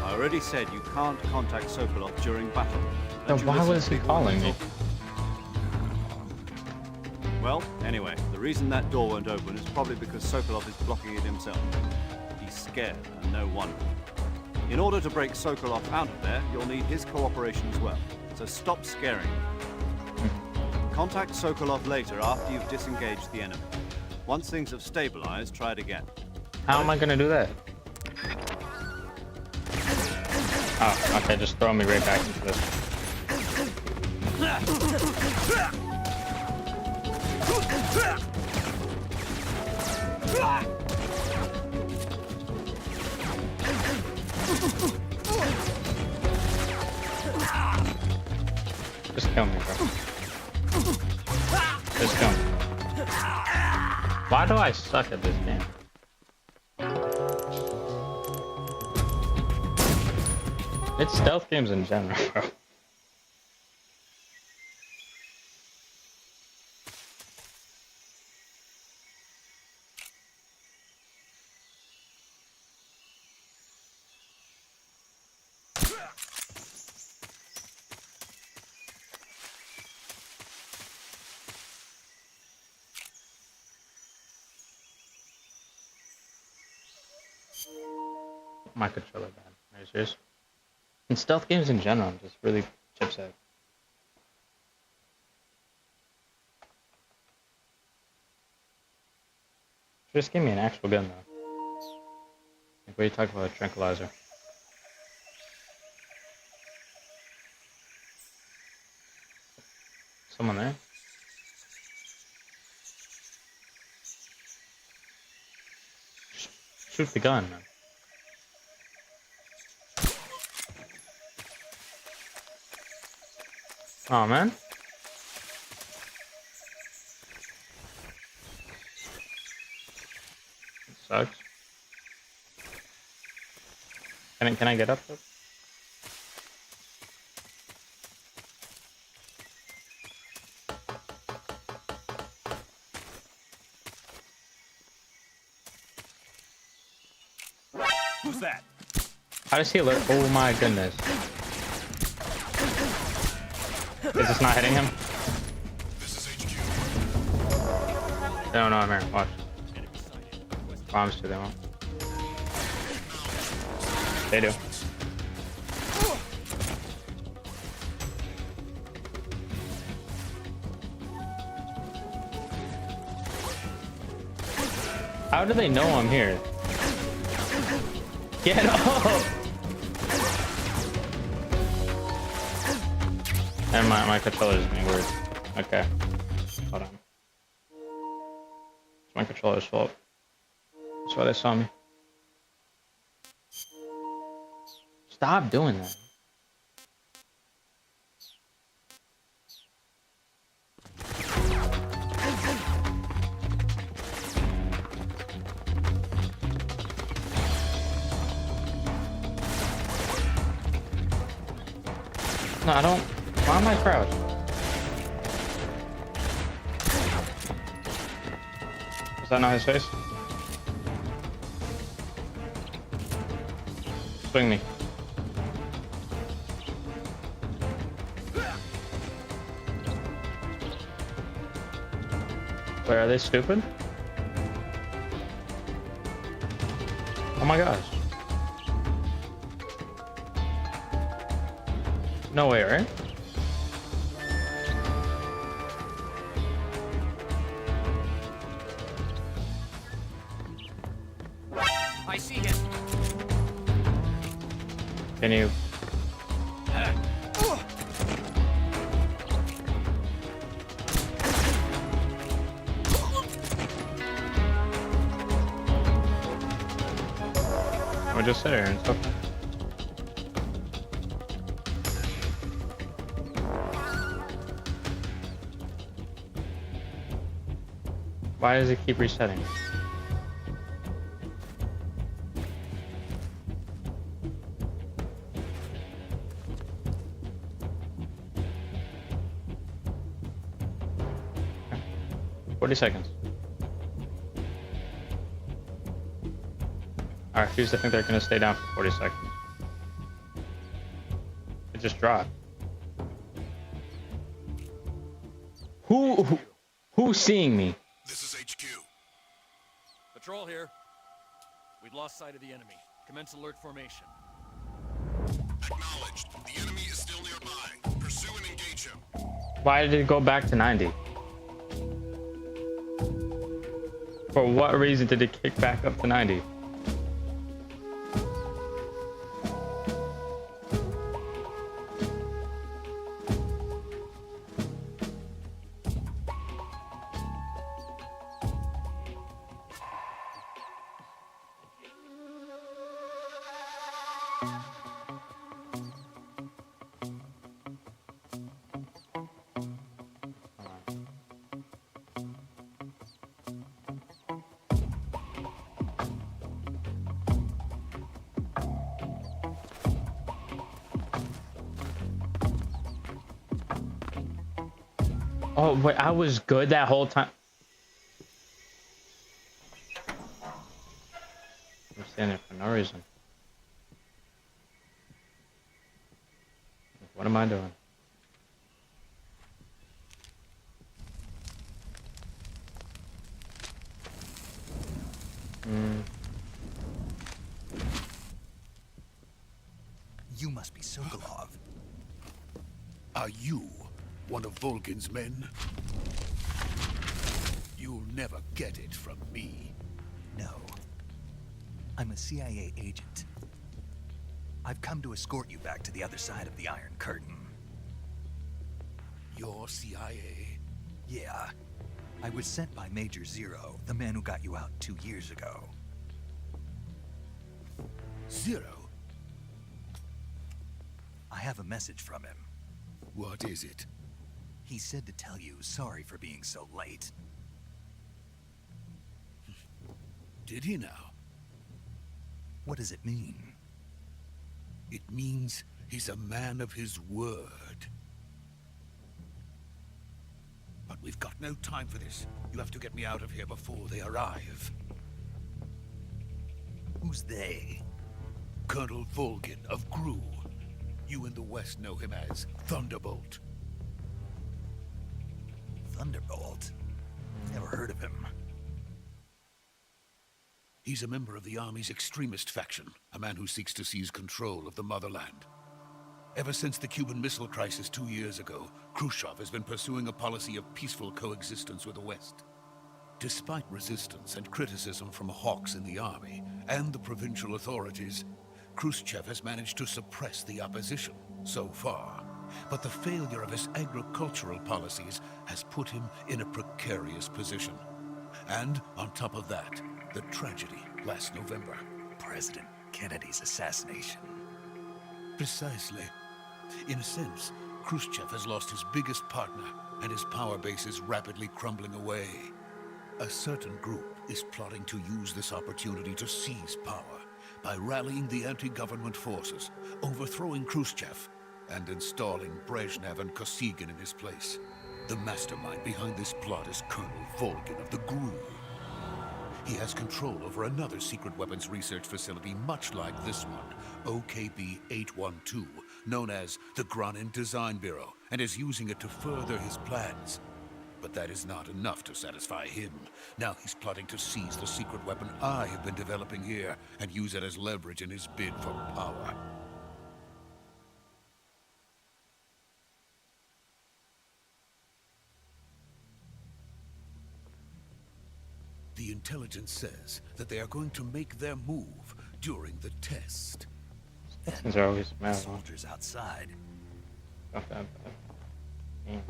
I already said you can't contact Sokolov during battle. Then Don't you why listen was to he people calling when me? talk? Well, anyway, the reason that door won't open is probably because Sokolov is blocking it himself. He's scared, and no wonder. In order to break Sokolov out of there, you'll need his cooperation as well. So stop scaring him. Contact Sokolov later after you've disengaged the enemy. Once things have stabilized, try it again. How am I gonna do that? Oh, okay, just throw me right back into this. Just kill me, bro. Just kill me. Why do I suck at this game? It's stealth games in general, bro. My controller bad. Are you serious? In stealth games in general, I'm just really chipset. Just give me an actual gun though. Like, what are you talking about? A tranquilizer. Someone there? Shoot the gun, man. Oh man. It sucks. Can I get up there? Who's that? How does he alert? Oh my goodness. Is this not hitting him? This is HQ. No, I'm here. Watch. promise you they won't. They do. How do they know I'm here? Get up! And my controller's being weird. Okay. Hold on. It's my controller's fault. That's why they saw me. Stop doing that. No, I don't. Why am I crouched? Is that not his face? Swing me. Wait, are they stupid? Oh my gosh. No way, right? I see him. Can you? I'll just sit here and stuff. Why does it keep resetting? Okay. 40 seconds. I refuse to think they're gonna stay down for 40 seconds. It just dropped. Who's seeing me? This is HQ. Patrol here. We've lost sight of the enemy. Commence alert formation. Acknowledged. The enemy is still nearby. Pursue and engage him. Why did it go back to 90? For what reason did it kick back up to 90? Oh, wait, I was good that whole time. I'm standing for no reason. What am I doing? You must be Sokolov. Are you one of Volgin's men? You'll never get it from me. No. I'm a CIA agent. I've come to escort you back to the other side of the Iron Curtain. You're CIA? Yeah. I was sent by Major Zero, the man who got you out 2 years ago. Zero? I have a message from him. What is it? He said to tell you sorry for being so late. Did he now? What does it mean? It means he's a man of his word. But we've got no time for this. You have to get me out of here before they arrive. Who's they? Colonel Volgin of GRU. You in the West know him as Thunderbolt. Thunderbolt? Never heard of him. He's a member of the Army's extremist faction, a man who seeks to seize control of the motherland. Ever since the Cuban Missile Crisis 2 years ago, Khrushchev has been pursuing a policy of peaceful coexistence with the West. Despite resistance and criticism from hawks in the army and the provincial authorities, Khrushchev has managed to suppress the opposition so far. But the failure of his agricultural policies has put him in a precarious position. And on top of that, the tragedy last November. President Kennedy's assassination. Precisely. In a sense, Khrushchev has lost his biggest partner, and his power base is rapidly crumbling away. A certain group is plotting to use this opportunity to seize power by rallying the anti-government forces, overthrowing Khrushchev, and installing Brezhnev and Kosygin in his place. The mastermind behind this plot is Colonel Volgin of the GRU. He has control over another secret weapons research facility much like this one, OKB-812, known as the Granin Design Bureau, and is using it to further his plans. But that is not enough to satisfy him. Now he's plotting to seize the secret weapon I have been developing here and use it as leverage in his bid for power. The intelligence says that they are going to make their move during the test. Things are always mad, huh? Soldiers outside. Not that bad.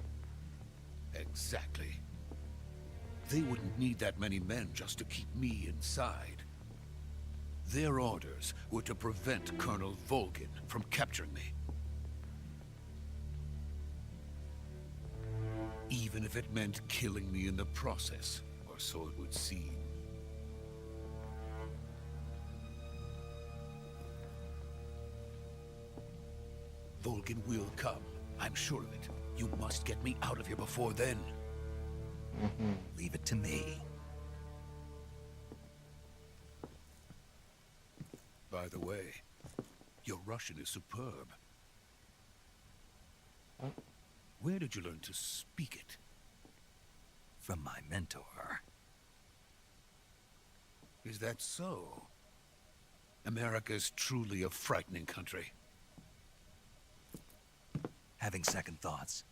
Exactly. They wouldn't need that many men just to keep me inside. Their orders were to prevent Colonel Volgin from capturing me. Even if it meant killing me in the process, or so it would seem. Volgin will come. I'm sure of it. You must get me out of here before then. Leave it to me. By the way, your Russian is superb. Where did you learn to speak it? From my mentor. Is that so? America is truly a frightening country. Having second thoughts.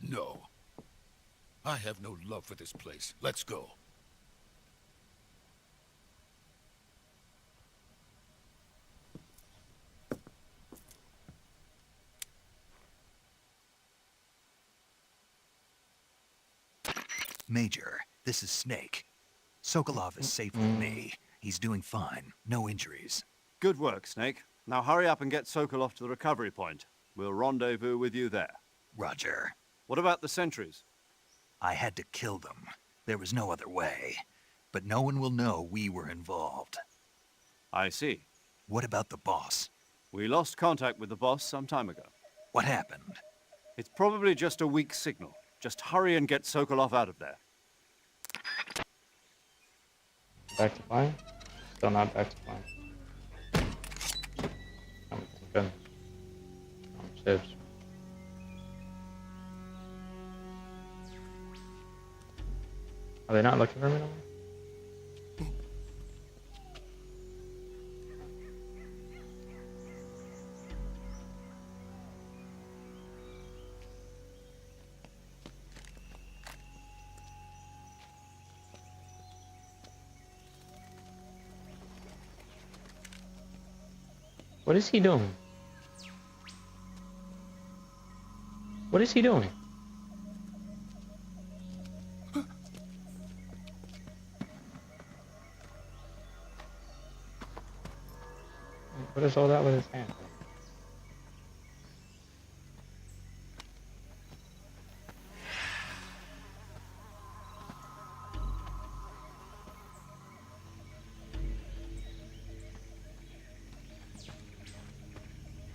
No. I have no love for this place. Let's go. Major, this is Snake. Sokolov is safe with me. He's doing fine. No injuries. Good work, Snake. Now hurry up and get Sokolov to the recovery point. We'll rendezvous with you there. Roger. What about the sentries? I had to kill them. There was no other way. But no one will know we were involved. I see. What about the boss? We lost contact with the boss some time ago. What happened? It's probably just a weak signal. Just hurry and get Sokolov out of there. Back to flying? Still not back to flying. Oh, thank goodness. Chips. Are they not looking for me no more? What is he doing? What is he doing? What is all that with his hand?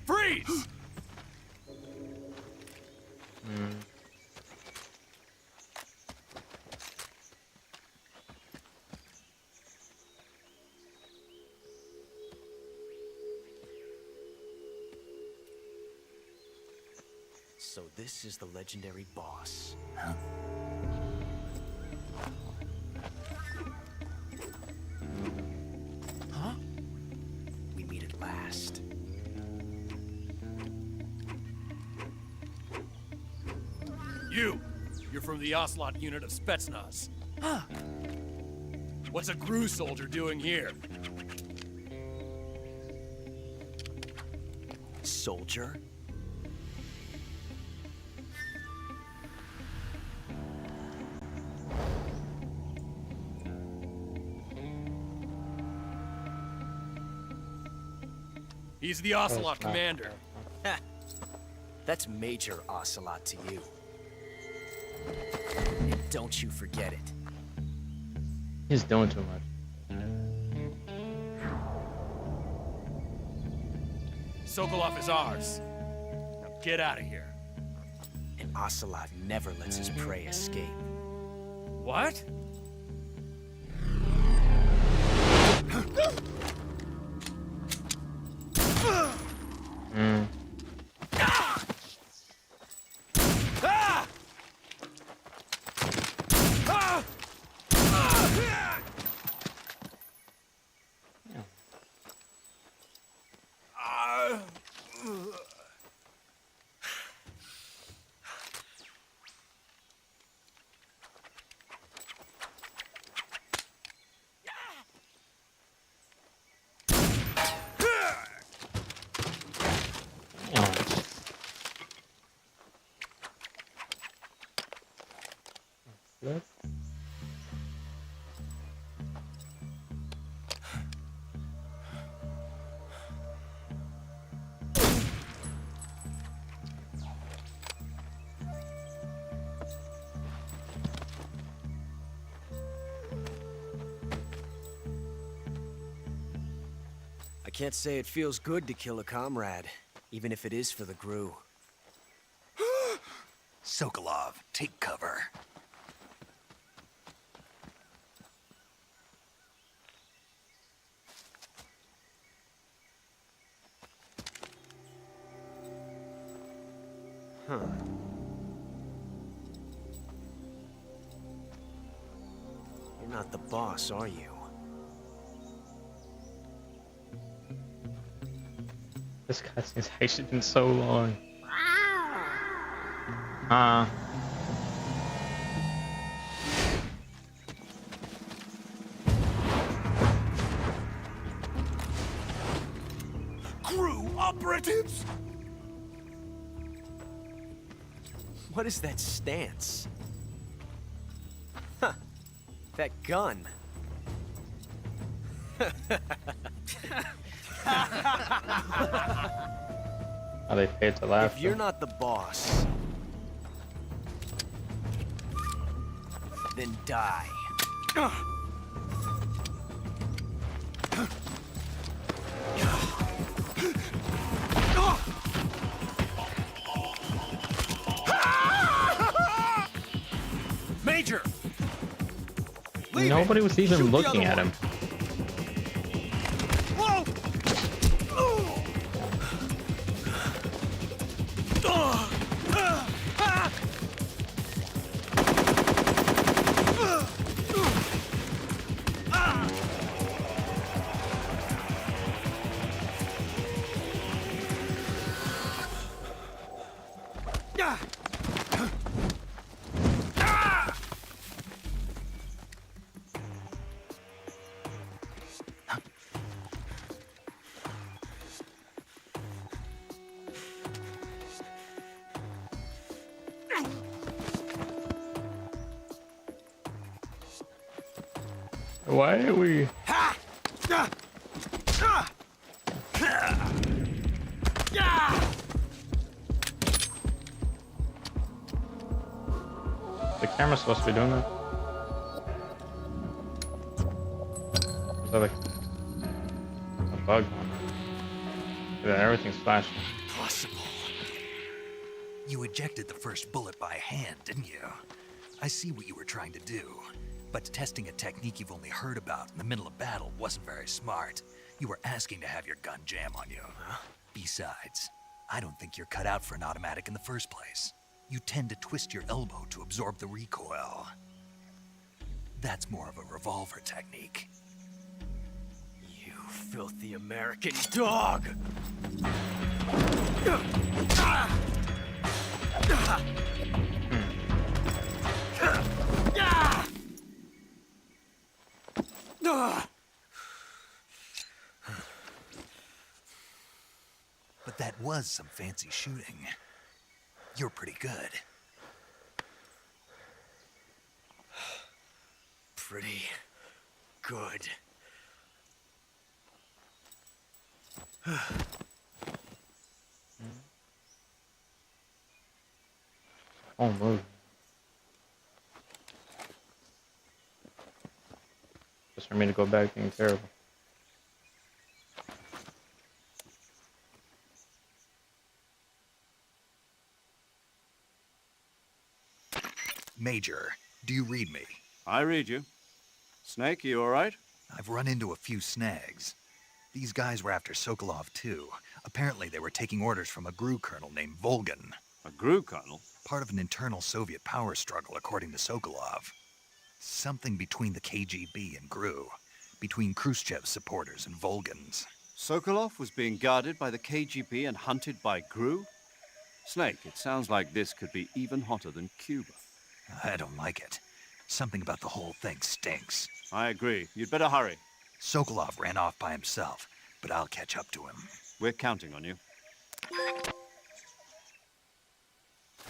Freeze! So this is the legendary boss. Huh? last. You're from the Ocelot unit of Spetsnaz. Huh. What's a GRU soldier doing here? Soldier? He's the Ocelot commander. Ha! That's Major Ocelot to you. And don't you forget it. He's doing too much. Sokolov is ours. Now get out of here. And Ocelot never lets his prey escape. What? I can't say it feels good to kill a comrade, even if it is for the GRU. Sokolov, take cover. Huh. You're not the boss, are you? This cutscene's actually been so long. GRU operatives? What is that stance? Huh. That gun. Are they paid to laugh? If you're not the boss, then die. Major! Nobody was even looking at him. Why are we? The camera's supposed to be doing that. Is that like a bug? Yeah, everything's flashing. Possible. You ejected the first bullet by hand, didn't you? I see what you were trying to do. But testing a technique you've only heard about in the middle of battle wasn't very smart. You were asking to have your gun jam on you. Besides, I don't think you're cut out for an automatic in the first place. You tend to twist your elbow to absorb the recoil. That's more of a revolver technique. You filthy American dog! But that was some fancy shooting. You're pretty good. Pretty good. Oh, move. Just for me to go back being terrible. Major, do you read me? I read you. Snake, you all right? I've run into a few snags. These guys were after Sokolov too. Apparently they were taking orders from a GRU colonel named Volgan. A GRU colonel? Part of an internal Soviet power struggle, according to Sokolov. Something between the KGB and GRU. Between Khrushchev's supporters and Volgan's. Sokolov was being guarded by the KGB and hunted by GRU? Snake, it sounds like this could be even hotter than Cuba. I don't like it. Something about the whole thing stinks. I agree. You'd better hurry. Sokolov ran off by himself, but I'll catch up to him. We're counting on you.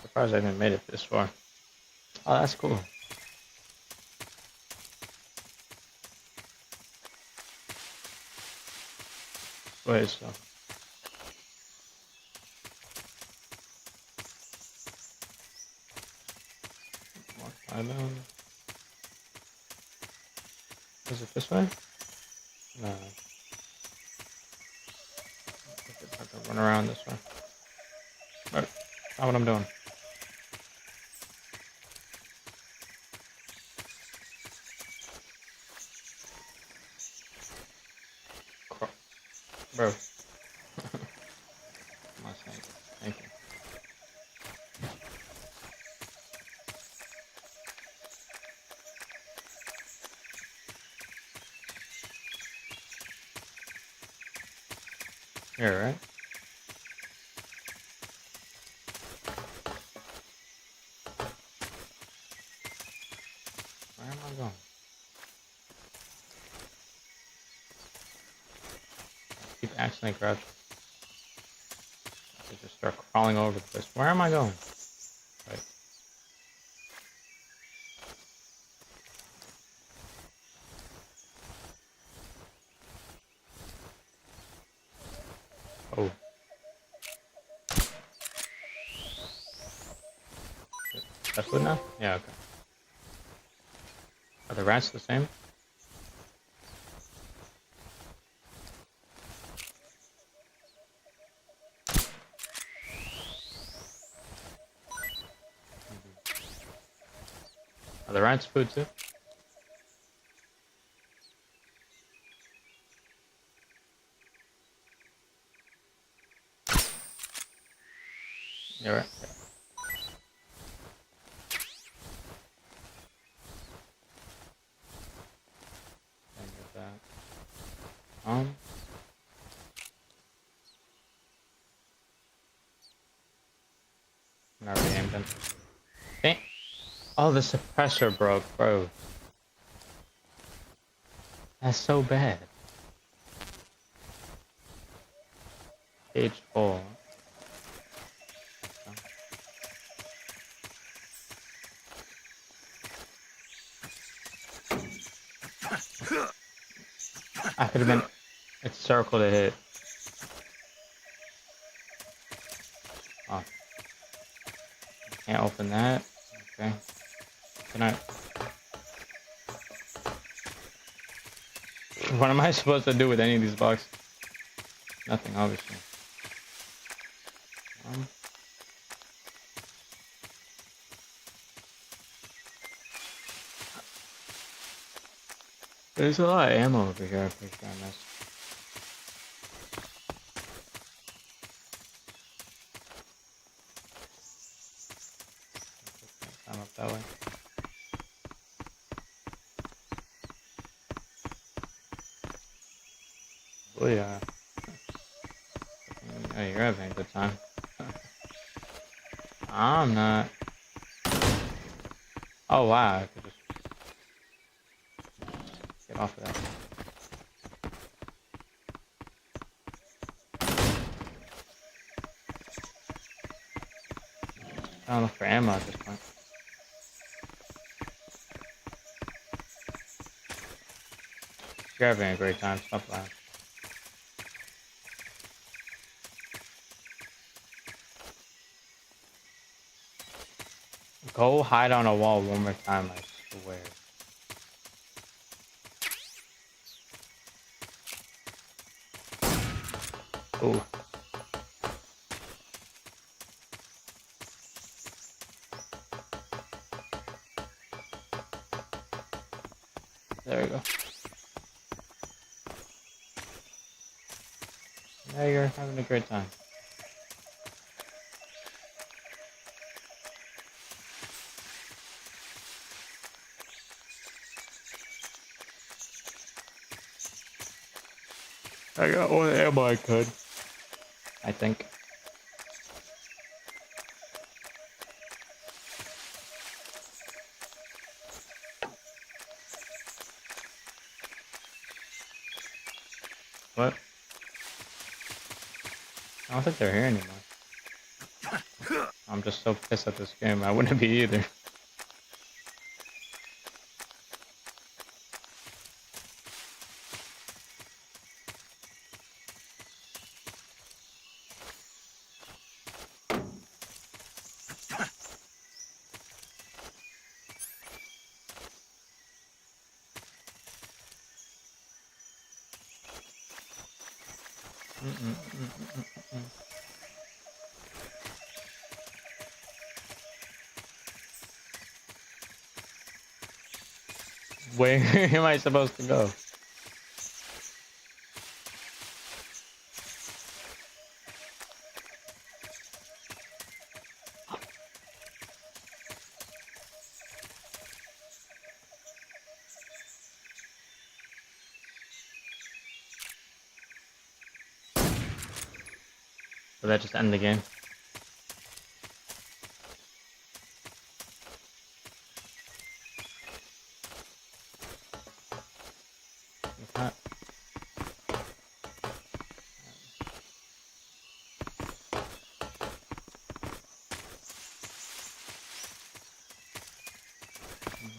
Surprised I even made it this far. Oh, that's cool. Wait, so. I know. Is it this way? No. I have to run around this way. Right. Not what I'm doing. Bro. My snake. Thank you. Here, right? Where am I going? Keep accidentally crouching. I just start crawling over the place. Where am I going? Right. Oh. That's good now? Yeah, okay. Are the rats the same? Are the rats food too? You're right. Yeah. Can't get that. I already aimed him. Dang. Oh, the suppressor broke, bro. That's so bad. Page 4. I could have been. It's circle to hit. Oh. Can't open that. Okay. Can I? What am I supposed to do with any of these boxes? Nothing, obviously. There's a lot of ammo over here. I'm pretty sure I missed. I'm up that way. Oh yeah. Oh, you're having a good time. I'm not. Oh wow, I could just get off of that. I don't know for ammo at this point. You're having a great time, stop lying. Go hide on a wall one more time, I swear. Ooh. There we go. Now you're having a great time. I got all the ammo I could. I think. What? I don't think they're here anymore. I'm just so pissed at this game. I wouldn't be either. Where am I supposed to go? Will that just end the game?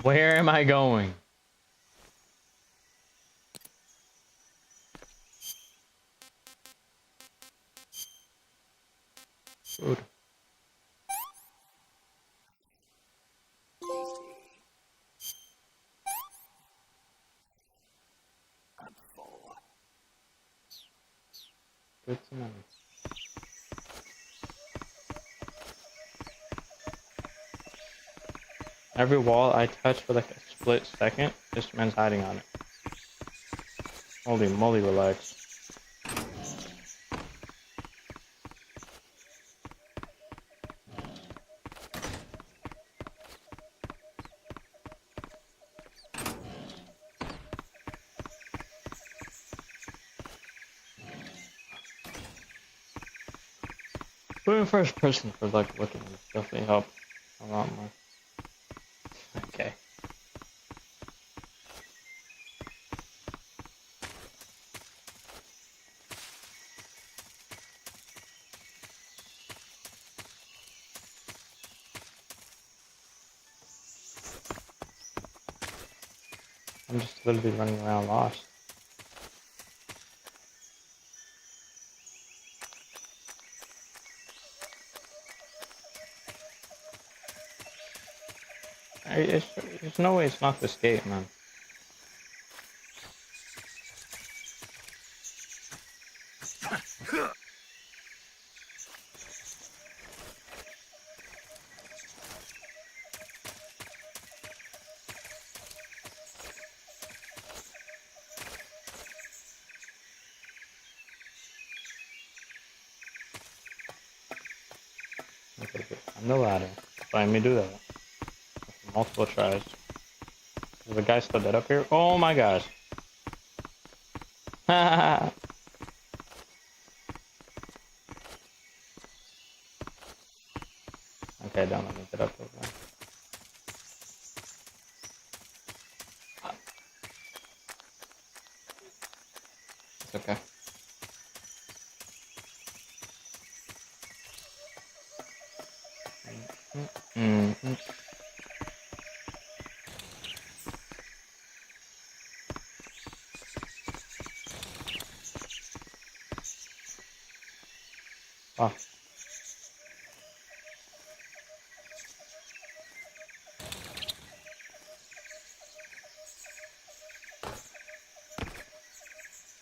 Where am I going? Food. Good to know. Every wall I touch for like a split second, this man's hiding on it. Holy moly, relax. Put in first person for like looking would definitely help a lot more. Okay. I'm just literally running around lost. There's no way it's not this gate, man. Okay, I'm the ladder. Find me do that. Multiple tries. Is the guy still dead up here? Oh my gosh. Okay, don't let me get up over. It's okay. Mm-hmm. Oh.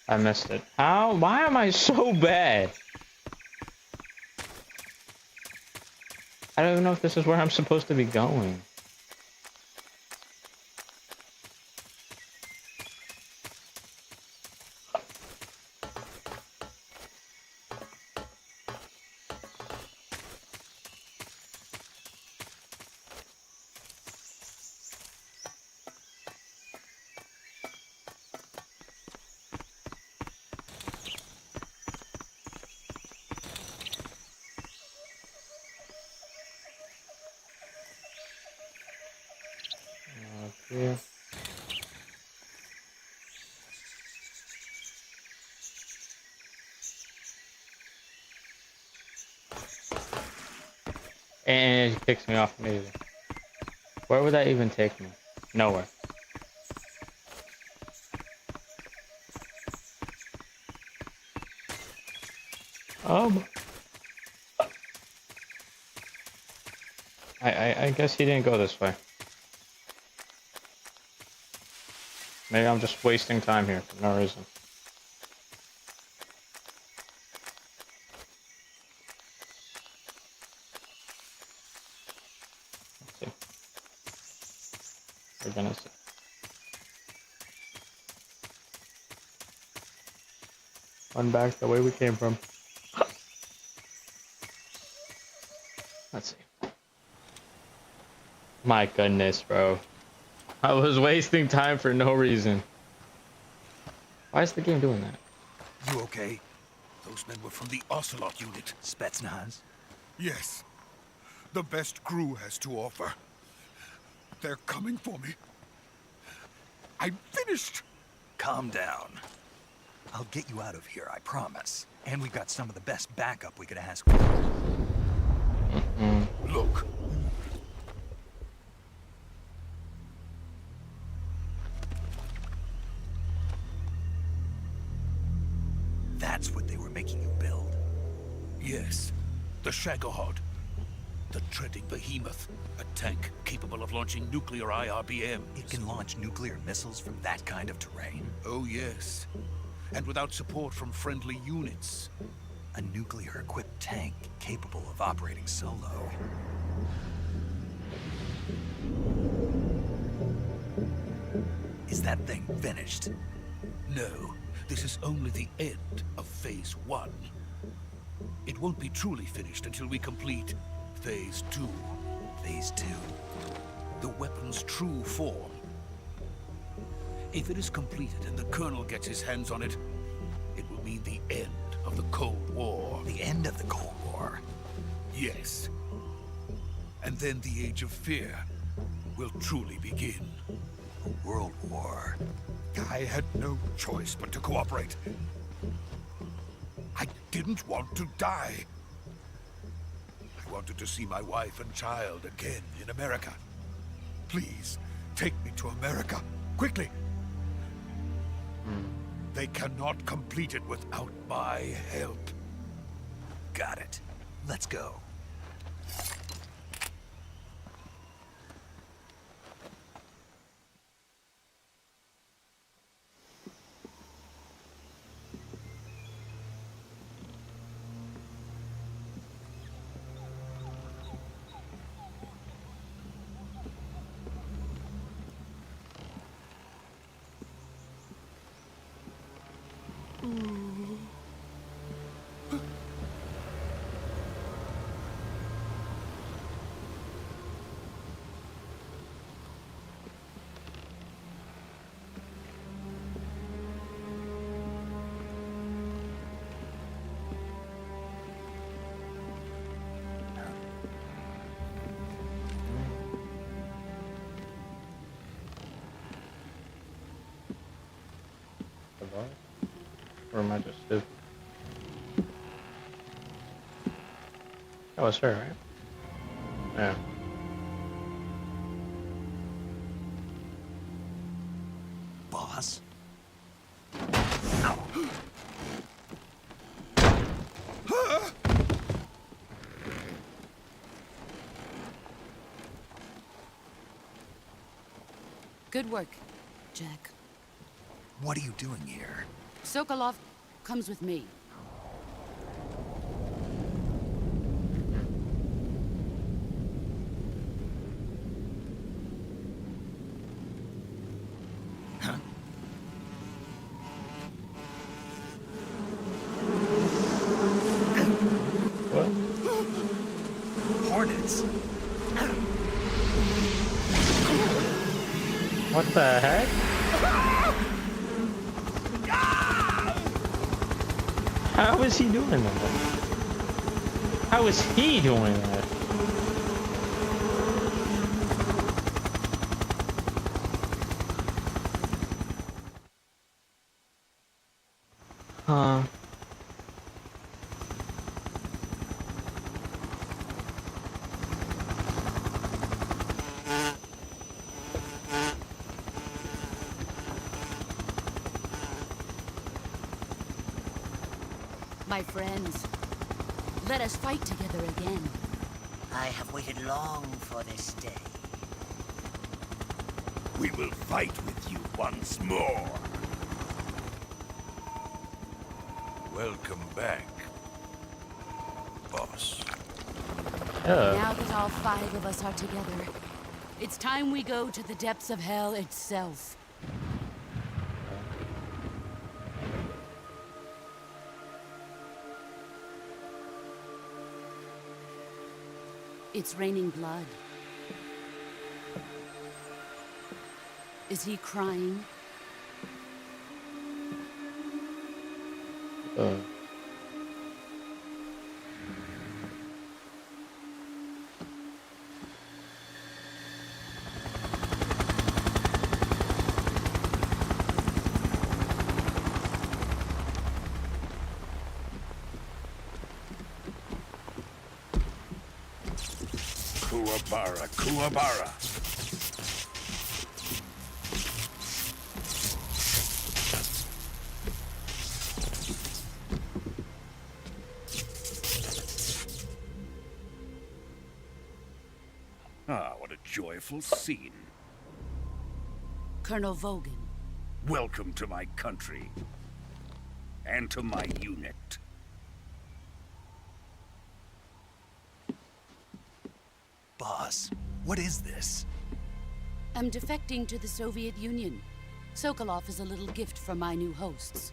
I missed it. How? Why am I so bad? I don't even know if this is where I'm supposed to be going. Yeah. And it kicks me off immediately. Where would that even take me? Nowhere. I guess he didn't go this way. Maybe I'm just wasting time here for no reason. Let's see. We're gonna see. Run back the way we came from. Let's see. My goodness, bro. I was wasting time for no reason. Why is the game doing that? You okay? Those men were from the Ocelot unit. Spetsnaz? Yes. The best crew has to offer. They're coming for me. I'm finished! Calm down. I'll get you out of here, I promise. And we've got some of the best backup we could ask for. Look. That's what they were making you build. Yes. The Shagohod. The treading behemoth. A tank capable of launching nuclear IRBMs. It can launch nuclear missiles from that kind of terrain? Oh, yes. And without support from friendly units. A nuclear-equipped tank capable of operating solo. Is that thing finished? No. This is only the end of Phase 1. It won't be truly finished until we complete Phase 2. Phase 2? The weapon's true form. If it is completed and the Colonel gets his hands on it, it will mean the end of the Cold War. The end of the Cold War? Yes. And then the Age of Fear will truly begin. A world war. I had no choice but to cooperate. I didn't want to die. I wanted to see my wife and child again in America. Please, take me to America, quickly. They cannot complete it without my help. Got it. Let's go. That was her, right? Yeah. Boss? Good work, Jack. What are you doing here? Sokolov comes with me. What? Hornets? What the heck? How is he doing that? How is he doing that? Huh. My friends, let us fight together again. I have waited long for this day. We will fight with you once more. Welcome back, boss. Now that all 5 of us are together, it's time we go to the depths of hell itself. It's raining blood. Is he crying? Kuwabara, Kuwabara. Ah, what a joyful scene. Colonel Vogan. Welcome to my country. And to my unit. Boss, what is this? I'm defecting to the Soviet Union. Sokolov is a little gift from my new hosts.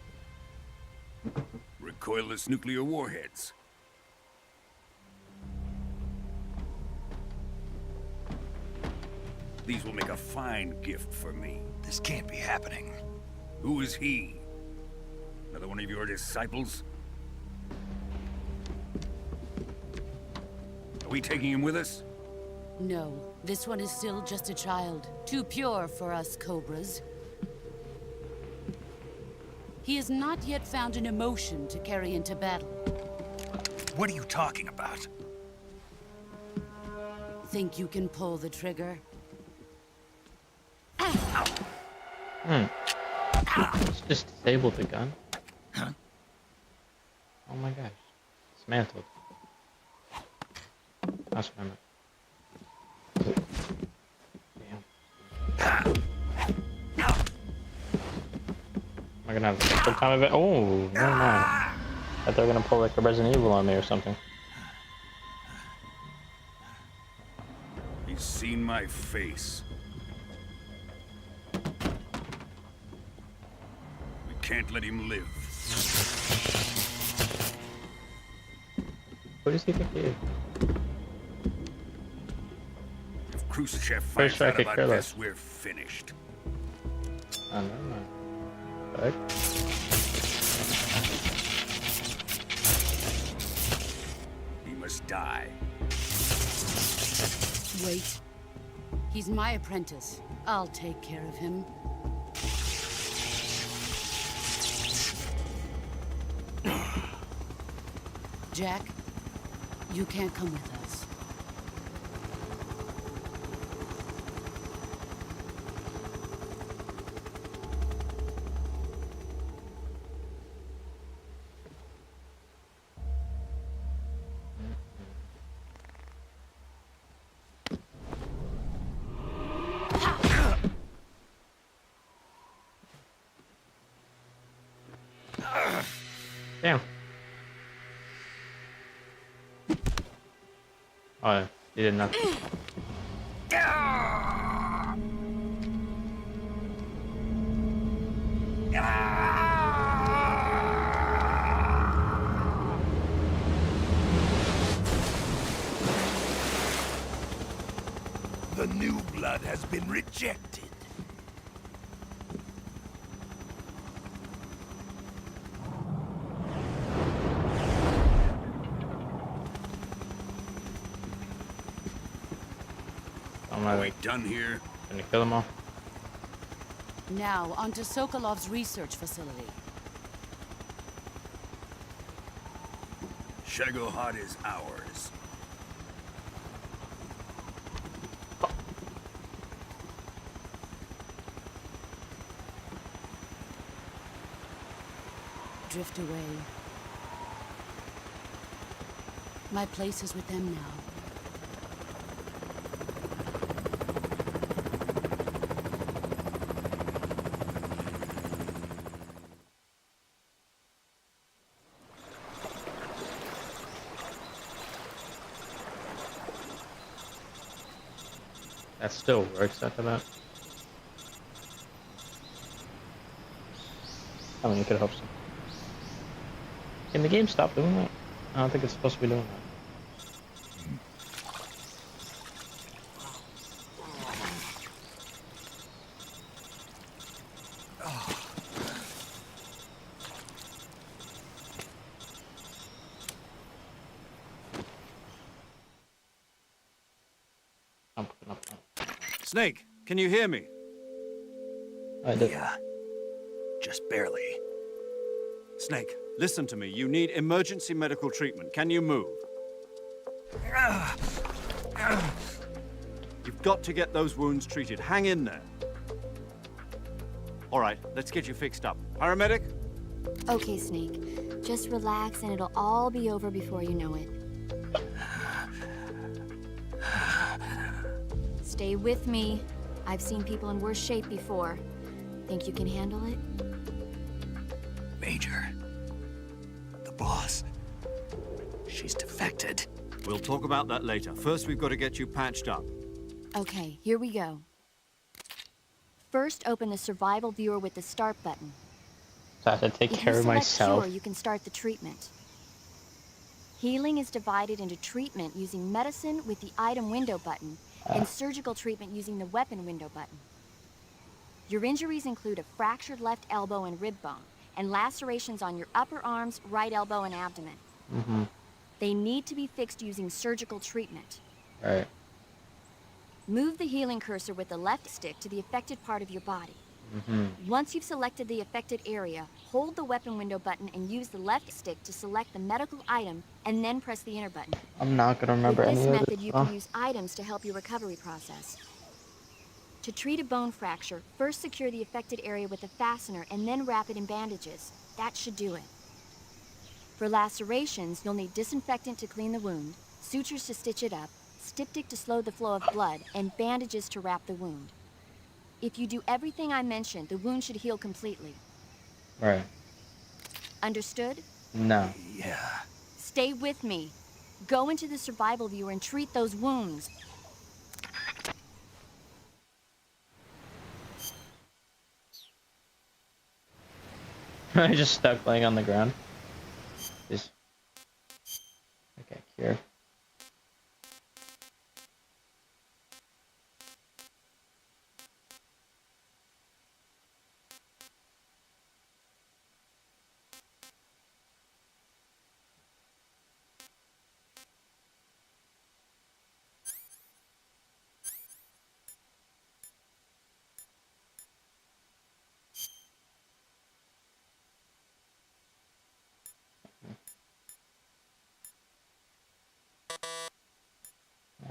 Recoilless nuclear warheads. These will make a fine gift for me. This can't be happening. Who is he? Another one of your disciples? Are we taking him with us? No, this one is still just a child. Too pure for us Cobras. He has not yet found an emotion to carry into battle. What are you talking about? Think you can pull the trigger? Let's just disable the gun. Huh? Oh my gosh. Dismantled. That's what I meant. Damn. Am I gonna have a good time of it? Oh, never mind. I thought they were gonna pull like a Resident Evil on me or something. He's seen my face. We can't let him live. What does he think he is? If Khrushchev finds sure I out could about care this, less. we're finished. Oh, never mind. Fuck. He must die. Wait. He's my apprentice. I'll take care of him. Jack, You can't come with us. Damn. Oh, he did nothing. The new blood has been rejected. I'm We done here? gonna kill them all. Now, onto Sokolov's research facility. Shagohod is ours. Drift away. My place is with them now. That still works after that. I mean, you could hope so. Can the game stop doing that? I don't think it's supposed to be doing that. I'm putting up. Snake, can you hear me? I did. Yeah. Just barely. Snake, listen to me. You need emergency medical treatment. Can you move? You've got to get those wounds treated. Hang in there. All right, let's get you fixed up. Paramedic? Okay, Snake. Just relax and it'll all be over before you know it. Stay with me. I've seen people in worse shape before. Think you can handle it? Major. The boss. She's defected. We'll talk about that later. First, we've got to get you patched up. Okay, here we go. First, open the survival viewer with the start button. So I have to take care of myself. Cure, you can start the treatment. Healing is divided into treatment using medicine with the item window button and surgical treatment using the weapon window button. Your injuries include a fractured left elbow and rib bone, and lacerations on your upper arms, right elbow, and abdomen. Mm-hmm. They need to be fixed using surgical treatment. Alright. Move the healing cursor with the left stick to the affected part of your body. Mm-hmm. Once you've selected the affected area, hold the weapon window button and use the left stick to select the medical item, and then press the enter button. I'm not gonna remember With any this of method, this. you can use items to help your recovery process. To treat a bone fracture, first secure the affected area with a fastener and then wrap it in bandages. That should do it. For lacerations, you'll need disinfectant to clean the wound, sutures to stitch it up, styptic to slow the flow of blood, and bandages to wrap the wound. If you do everything I mentioned, the wound should heal completely. Right. Understood? No. Yeah. Stay with me. Go into the survival viewer and treat those wounds. I just stuck laying on the ground. Just okay, cure.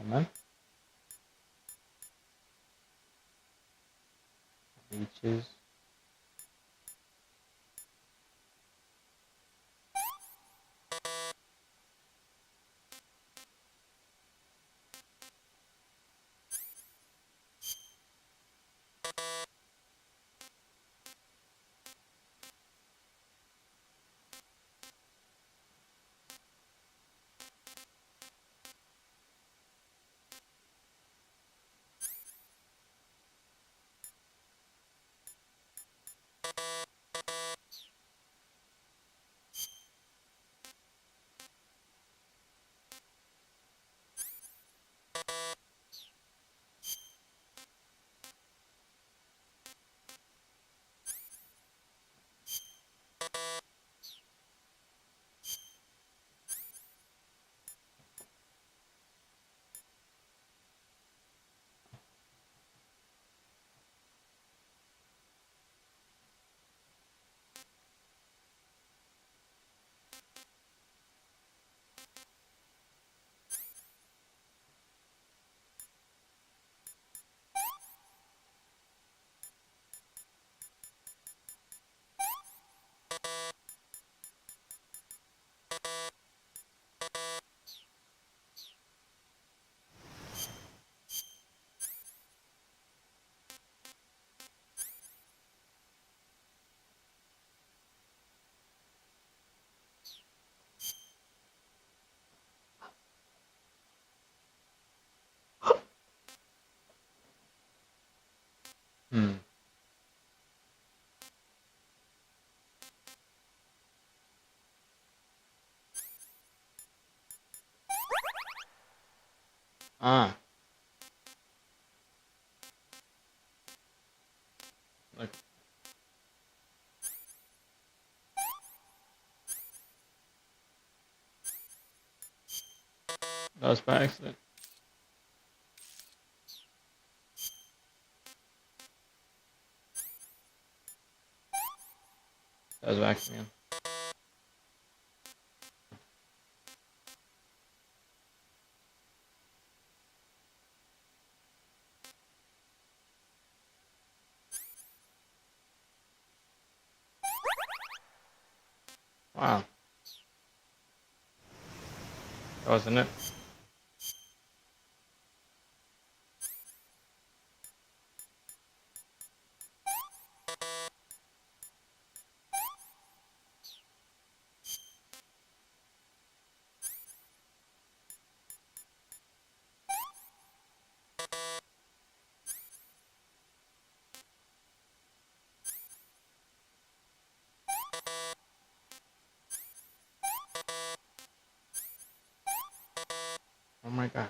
Oh man. Beaches. Hmm. Ah. Like. That was by accident. That was by accident. Wow. That wasn't it. Oh my gosh.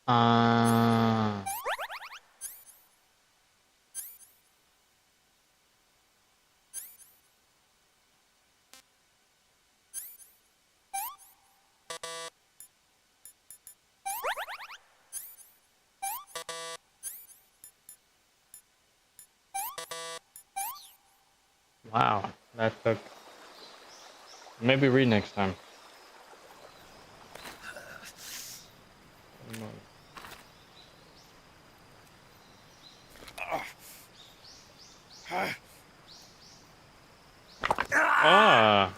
Ah. Wow. That took. Maybe read next time. Ah.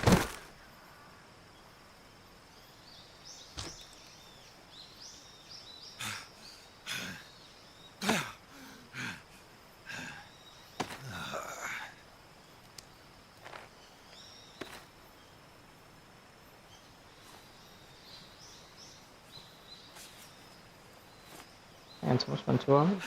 And so much fun 2 hours.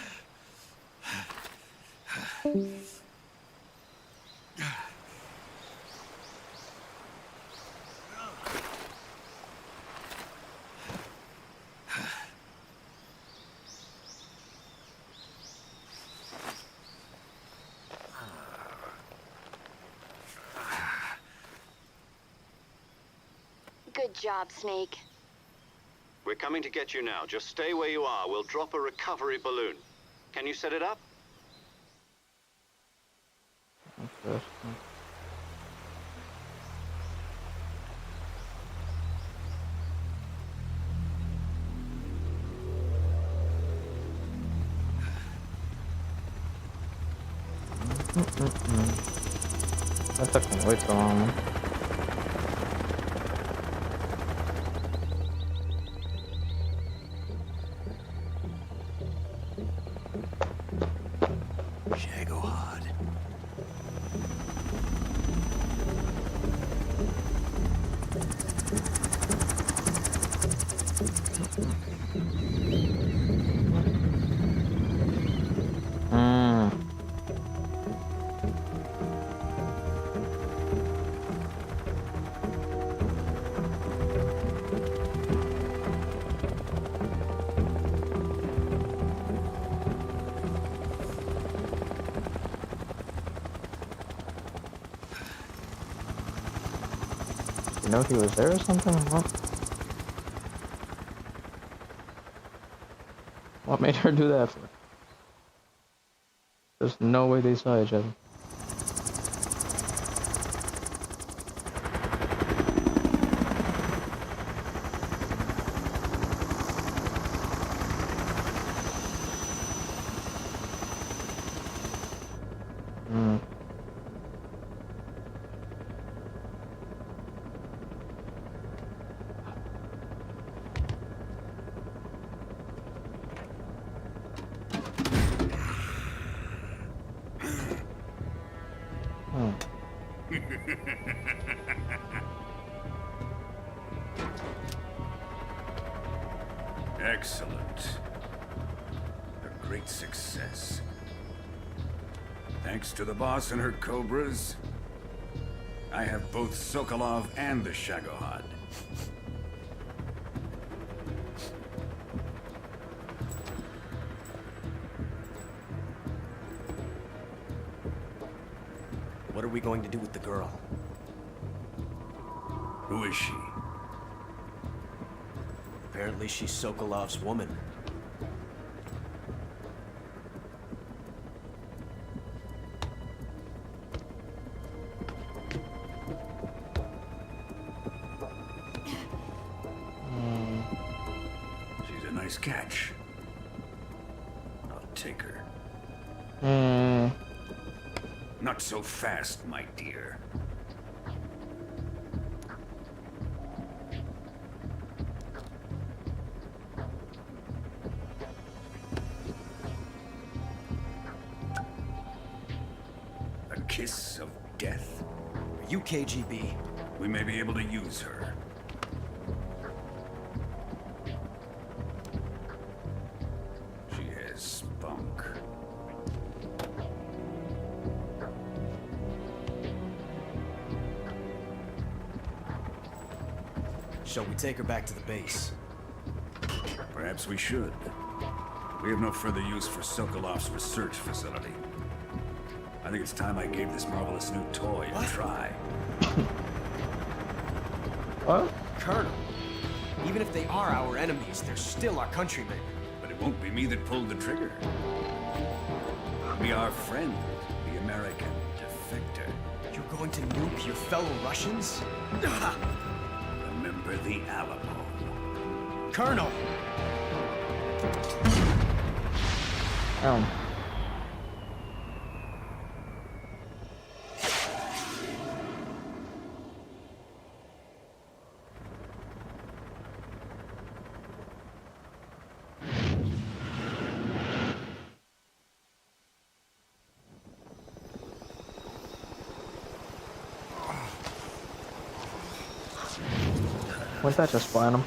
Good job, Snake. We're coming to get you now. Just stay where you are. We'll drop a recovery balloon. Can you set it up? That took me way too long, man. Shagohod. You know he was there or something? What made her do that for? There's no way they saw each other. Excellent. A great success. Thanks to the boss and her cobras, I have both Sokolov and the Shagohod. What are we going to do with the girl? Who is she? Apparently she's Sokolov's woman. She's a nice catch. I'll take her. Not so fast, my dear. A kiss of death? Are you KGB? We may be able to use her. She has spunk. Shall we take her back to the base? Perhaps we should. We have no further use for Sokolov's research facility. I think it's time I gave this marvelous new toy a try. What? Colonel, even if they are our enemies, they're still our countrymen. But it won't be me that pulled the trigger. It'll be our friend, the American defector. You're going to nuke your fellow Russians? Remember the Alamo. Colonel! Wouldn't that just blind him?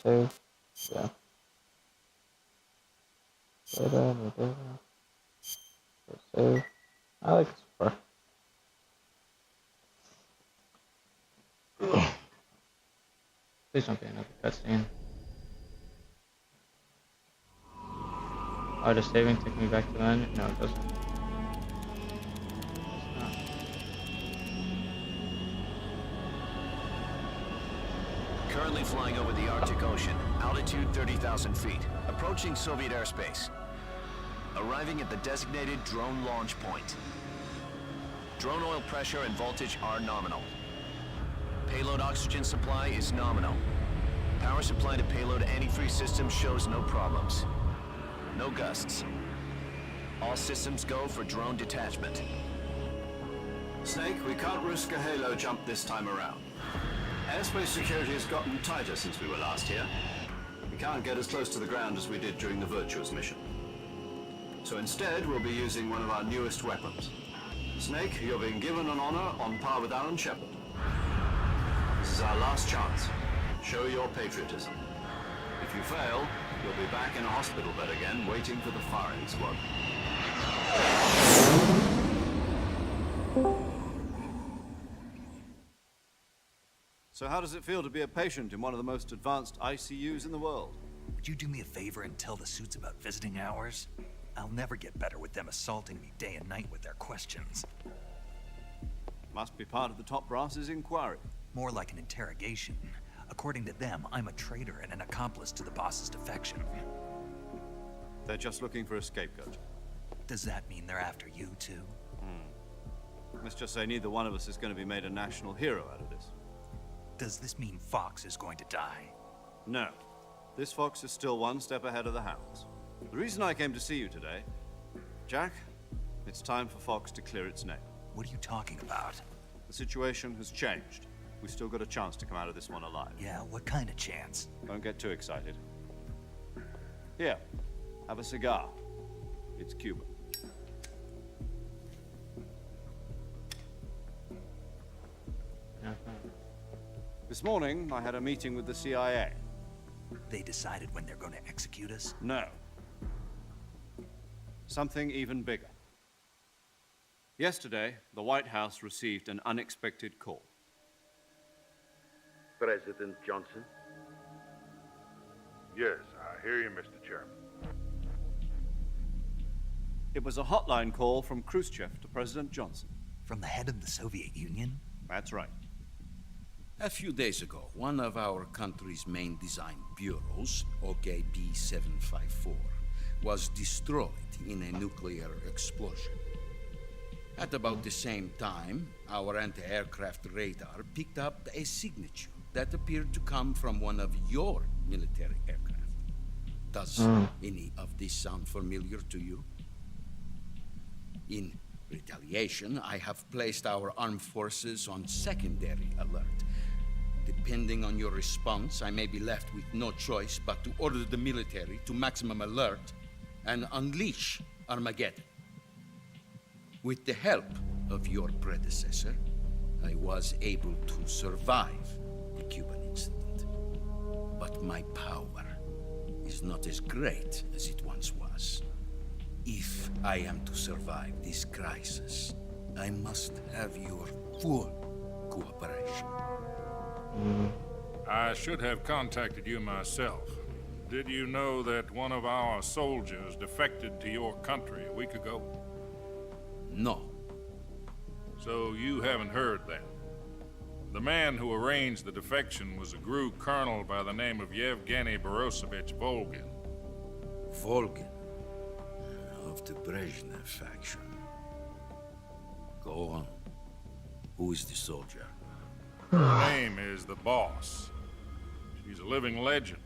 Save. Yeah. Save. I like this part. Please don't be another cutscene. Oh, the saving took me back to then? No, it doesn't. Currently flying over the Arctic Ocean, altitude 30,000 feet, approaching Soviet airspace. Arriving at the designated drone launch point. Drone oil pressure and voltage are nominal. Payload oxygen supply is nominal. Power supply to payload antifreeze system shows no problems. No gusts. All systems go for drone detachment. Snake, we can't risk a halo jump this time around. Airspace security has gotten tighter since we were last here. We can't get as close to the ground as we did during the Virtuous mission. So instead, we'll be using one of our newest weapons. Snake, you're being given an honor on par with Alan Shepard. This is our last chance. Show your patriotism. If you fail, you'll be back in a hospital bed again, waiting for the firing squad. So how does it feel to be a patient in one of the most advanced ICUs in the world? Would you do me a favor and tell the suits about visiting hours? I'll never get better with them assaulting me day and night with their questions. Must be part of the top brass's inquiry. More like an interrogation. According to them, I'm a traitor and an accomplice to the boss's defection. They're just looking for a scapegoat. Does that mean they're after you, too? Let's just say neither one of us is going to be made a national hero out of this. Does this mean Fox is going to die? No. This Fox is still one step ahead of the Hounds. The reason I came to see you today, Jack, it's time for Fox to clear its name. What are you talking about? The situation has changed. We've still got a chance to come out of this one alive. Yeah, what kind of chance? Don't get too excited. Here, have a cigar. It's Cuban. This morning, I had a meeting with the CIA. They decided when they're going to execute us? No. Something even bigger. Yesterday, the White House received an unexpected call. President Johnson? Yes, I hear you, Mr. Chairman. It was a hotline call from Khrushchev to President Johnson. From the head of the Soviet Union? That's right. A few days ago, one of our country's main design bureaus, OKB 754, was destroyed in a nuclear explosion. At about the same time, our anti-aircraft radar picked up a signature that appeared to come from one of your military aircraft. Does any of this sound familiar to you? In retaliation, I have placed our armed forces on secondary alert. Depending on your response, I may be left with no choice but to order the military to maximum alert and unleash Armageddon. With the help of your predecessor, I was able to survive the Cuban incident. But my power is not as great as it once was. If I am to survive this crisis, I must have your full cooperation. I should have contacted you myself. Did you know that one of our soldiers defected to your country a week ago? No. So you haven't heard that. The man who arranged the defection was a GRU colonel by the name of Yevgeny Borisovich Volgin. Volgin? Of the Brezhnev faction. Go on. Who is the soldier? Her name is the Boss. She's a living legend.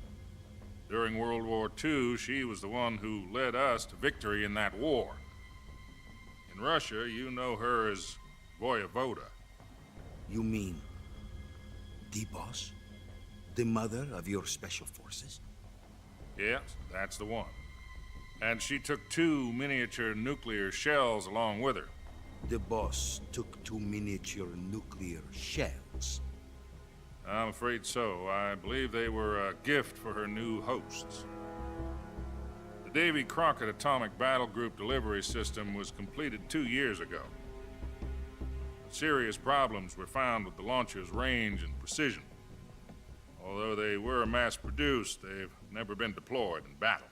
During World War II, she was the one who led us to victory in that war. In Russia, you know her as Voyevoda. You mean the Boss? The mother of your special forces? Yes, that's the one. And she took 2 miniature nuclear shells along with her. The Boss took 2 miniature nuclear shells? I'm afraid so. I believe they were a gift for her new hosts. The Davy Crockett Atomic Battle Group delivery system was completed 2 years ago. Serious problems were found with the launcher's range and precision. Although they were mass-produced, they've never been deployed in battle.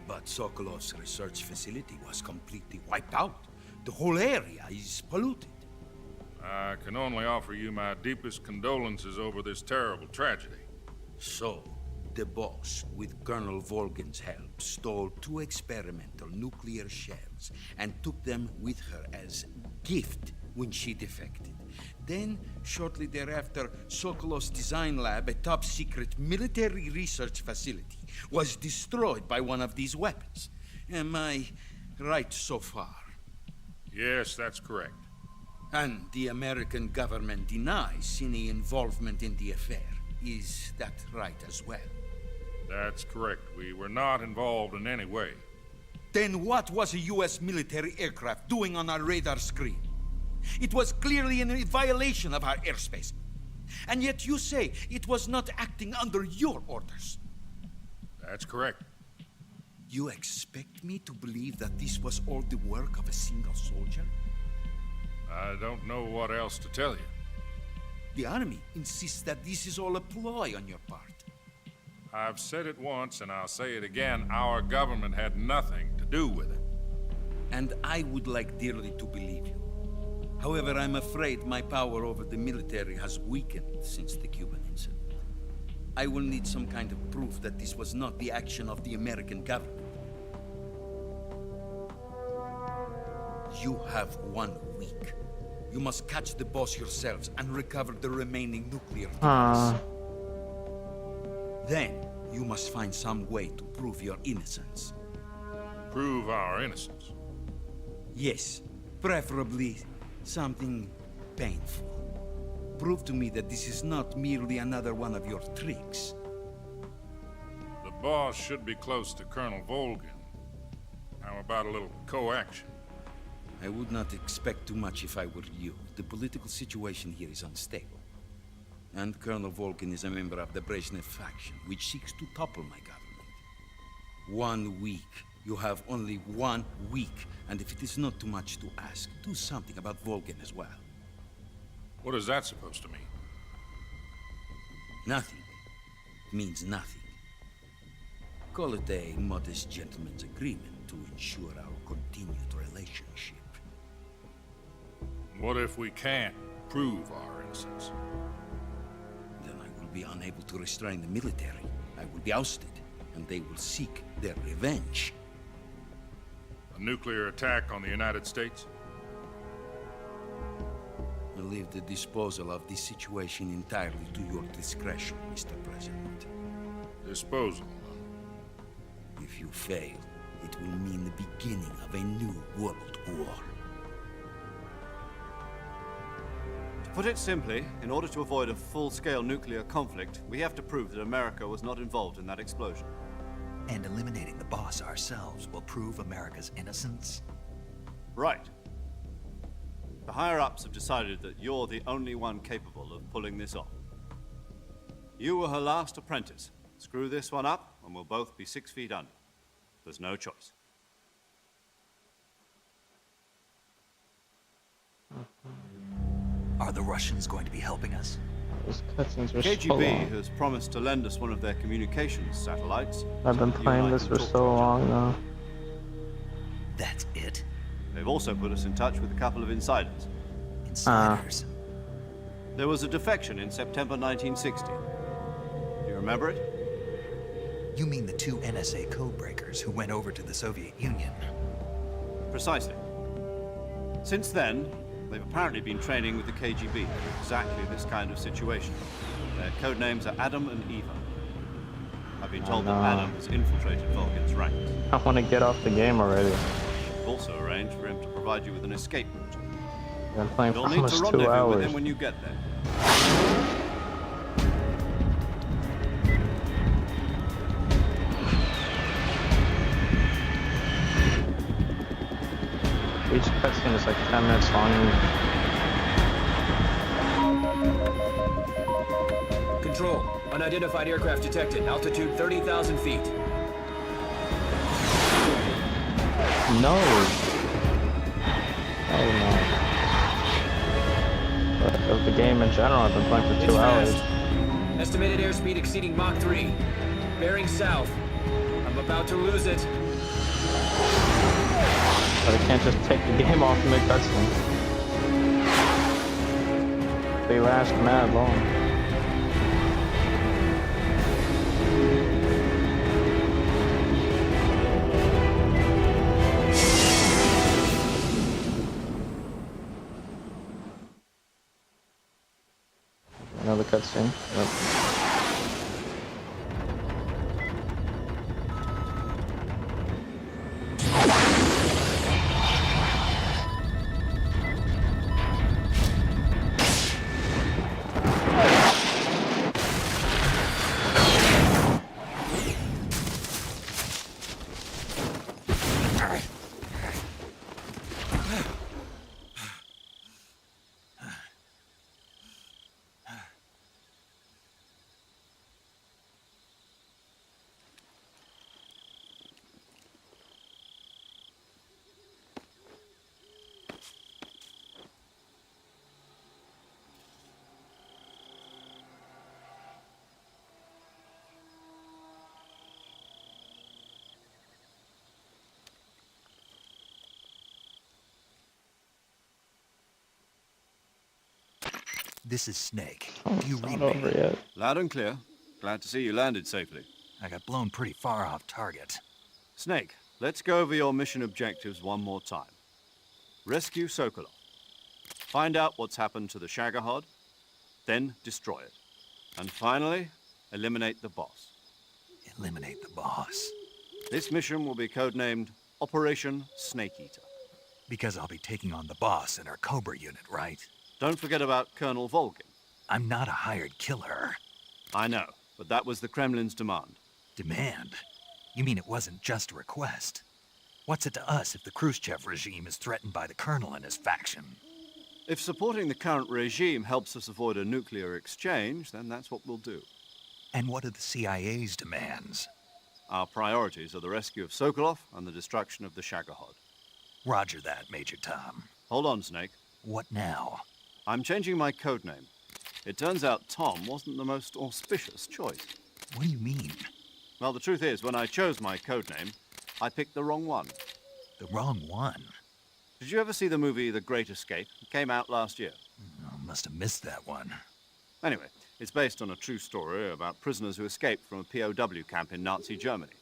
But Sokolov's research facility was completely wiped out. The whole area is polluted. I can only offer you my deepest condolences over this terrible tragedy. So, the boss, with Colonel Volgin's help, stole 2 experimental nuclear shells and took them with her as gift when she defected. Then, shortly thereafter, Sokolov's design lab, a top-secret military research facility, was destroyed by one of these weapons. Am I right so far? Yes, that's correct. And the American government denies any involvement in the affair. Is that right as well? That's correct. We were not involved in any way. Then what was a U.S. military aircraft doing on our radar screen? It was clearly in violation of our airspace. And yet you say it was not acting under your orders. That's correct. You expect me to believe that this was all the work of a single soldier? I don't know what else to tell you. The army insists that this is all a ploy on your part. I've said it once, and I'll say it again. Our government had nothing to do with it. And I would like dearly to believe you. However, I'm afraid my power over the military has weakened since the Cuban incident. I will need some kind of proof that this was not the action of the American government. You have 1 week. You must catch the boss yourselves and recover the remaining nuclear device. Then, you must find some way to prove your innocence. Prove our innocence? Yes, preferably something painful. Prove to me that this is not merely another one of your tricks. The boss should be close to Colonel Volgin. How about a little coaction? I would not expect too much if I were you. The political situation here is unstable. And Colonel Volgin is a member of the Brezhnev faction, which seeks to topple my government. 1 week. You have only 1 week. And if it is not too much to ask, do something about Volgin as well. What is that supposed to mean? Nothing. It means nothing. Call it a modest gentleman's agreement to ensure our continued relationship. What if we can't prove our innocence? Then I will be unable to restrain the military. I will be ousted, and they will seek their revenge. A nuclear attack on the United States? I leave the disposal of this situation entirely to your discretion, Mr. President. Disposal? If you fail, it will mean the beginning of a new world war. To put it simply, in order to avoid a full-scale nuclear conflict, we have to prove that America was not involved in that explosion. And eliminating the boss ourselves will prove America's innocence? Right. The higher-ups have decided that you're the only one capable of pulling this off. You were her last apprentice. Screw this one up, and we'll both be 6 feet under. There's no choice. Are the Russians going to be helping us? Those cutscenes are KGB so long. has promised to lend us one of their communications satellites. I've been playing this for so long now. That's it? They've also put us in touch with a couple of insiders. Insiders? There was a defection in September 1960. Do you remember it? You mean the 2 NSA codebreakers who went over to the Soviet Union? Precisely. Since then, they've apparently been training with the KGB for exactly this kind of situation. Their code names are Adam and Eva. I've been told that Adam has infiltrated Volgin's ranks. I want to get off the game already. We've also arranged for him to provide you with an escape route. I've been playing for You'll need almost to 2 rendezvous hours. with him when you get there. Each cutscene is like 10 minutes long. Control. Unidentified aircraft detected. Altitude 30,000 feet. No. Oh no. But of the game in general, I've been playing for 2 hours. Estimated airspeed exceeding Mach 3. Bearing south. I'm about to lose it. But I can't just take the game off mid-cutscene. They last mad long. Another cutscene. Yep. This is Snake. Oh, Do you it's read not me? over yet. Loud and clear. Glad to see you landed safely. I got blown pretty far off target. Snake, let's go over your mission objectives one more time. Rescue Sokolov. Find out what's happened to the Shagohod, then destroy it. And finally, eliminate the boss. Eliminate the boss. This mission will be codenamed Operation Snake Eater. Because I'll be taking on the boss in our Cobra unit, right? Don't forget about Colonel Volgin. I'm not a hired killer. I know, but that was the Kremlin's demand. Demand? You mean it wasn't just a request? What's it to us if the Khrushchev regime is threatened by the Colonel and his faction? If supporting the current regime helps us avoid a nuclear exchange, then that's what we'll do. And what are the CIA's demands? Our priorities are the rescue of Sokolov and the destruction of the Shagohod. Roger that, Major Tom. Hold on, Snake. What now? I'm changing my codename. It turns out Tom wasn't the most auspicious choice. What do you mean? Well, the truth is, when I chose my codename, I picked the wrong one. The wrong one? Did you ever see the movie The Great Escape? It came out last year. Oh, must have missed that one. Anyway, it's based on a true story about prisoners who escaped from a POW camp in Nazi Germany.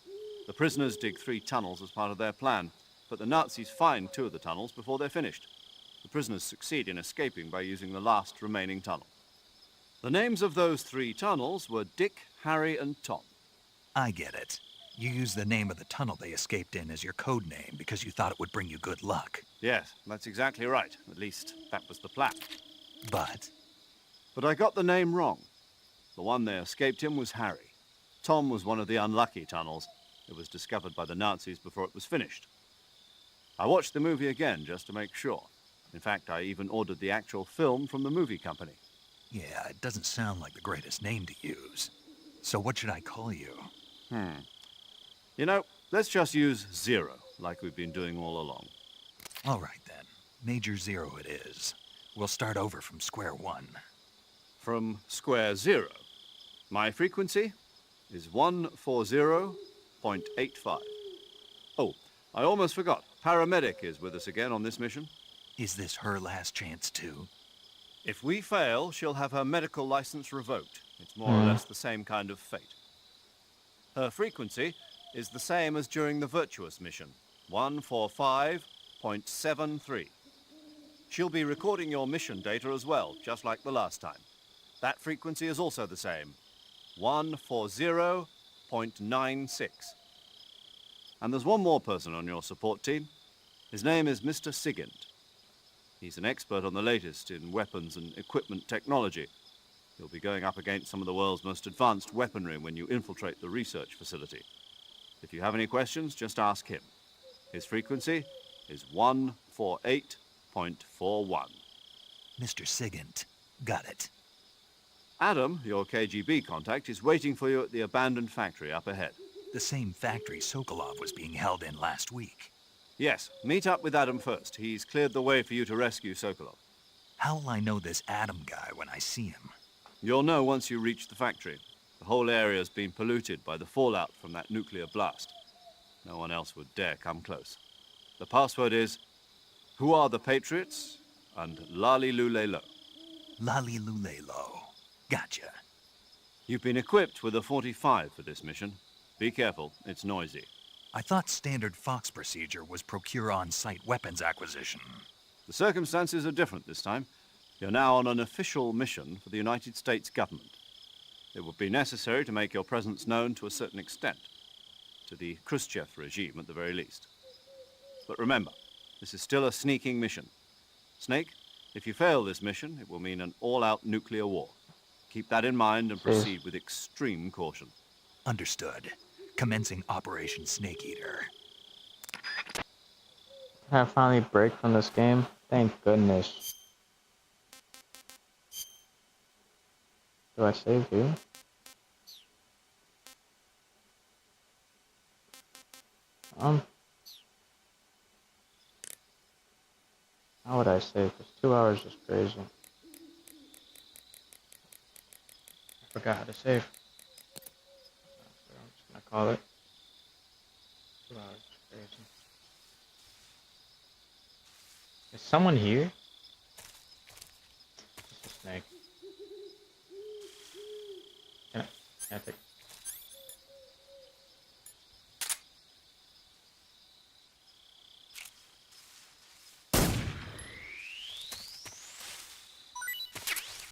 The prisoners dig 3 tunnels as part of their plan, but the Nazis find 2 of the tunnels before they're finished. The prisoners succeed in escaping by using the last remaining tunnel. The names of those 3 tunnels were Dick, Harry, and Tom. I get it. You used the name of the tunnel they escaped in as your code name because you thought it would bring you good luck. Yes, that's exactly right. At least, that was the plan. But I got the name wrong. The one they escaped in was Harry. Tom was one of the unlucky tunnels. It was discovered by the Nazis before it was finished. I watched the movie again just to make sure. In fact, I even ordered the actual film from the movie company. yeah, it doesn't sound like the greatest name to use. So what should I call you? You know, let's just use Zero, like we've been doing all along. All right, then. Major Zero it is. We'll start over from square one. From square 0. My frequency is 140.85. Oh, I almost forgot. Paramedic is with us again on this mission. Is this her last chance, too? If we fail, she'll have her medical license revoked. It's more or less the same kind of fate. Her frequency is the same as during the Virtuous mission, 145.73. She'll be recording your mission data as well, just like the last time. That frequency is also the same, 140.96. And there's one more person on your support team. His name is Mr. Sigint. He's an expert on the latest in weapons and equipment technology. You'll be going up against some of the world's most advanced weaponry when you infiltrate the research facility. If you have any questions, just ask him. His frequency is 148.41. Mr. Sigint. Got it. Adam, your KGB contact, is waiting for you at the abandoned factory up ahead. The same factory Sokolov was being held in last week. Yes, meet up with Adam first. He's cleared the way for you to rescue Sokolov. How will I know this Adam guy when I see him? You'll know once you reach the factory. The whole area's been polluted by the fallout from that nuclear blast. No one else would dare come close. The password is, "Who are the Patriots?" and "Lali Lulelo." Lali Lulelo. Gotcha. You've been equipped with a 45 for this mission. Be careful, it's noisy. I thought standard Fox procedure was procure on-site weapons acquisition. The circumstances are different this time. You're now on an official mission for the United States government. It would be necessary to make your presence known to a certain extent, to the Khrushchev regime at the very least. But remember, this is still a sneaking mission. Snake, if you fail this mission, it will mean an all-out nuclear war. Keep that in mind and proceed with extreme caution. Understood. Commencing Operation Snake Eater. I finally break from this game. Thank goodness. Do I save you? How would I save? Because 2 hours is crazy. I forgot how to save. I'm just gonna call it. 2 hours is crazy. Is someone here? Just a snake. Can I take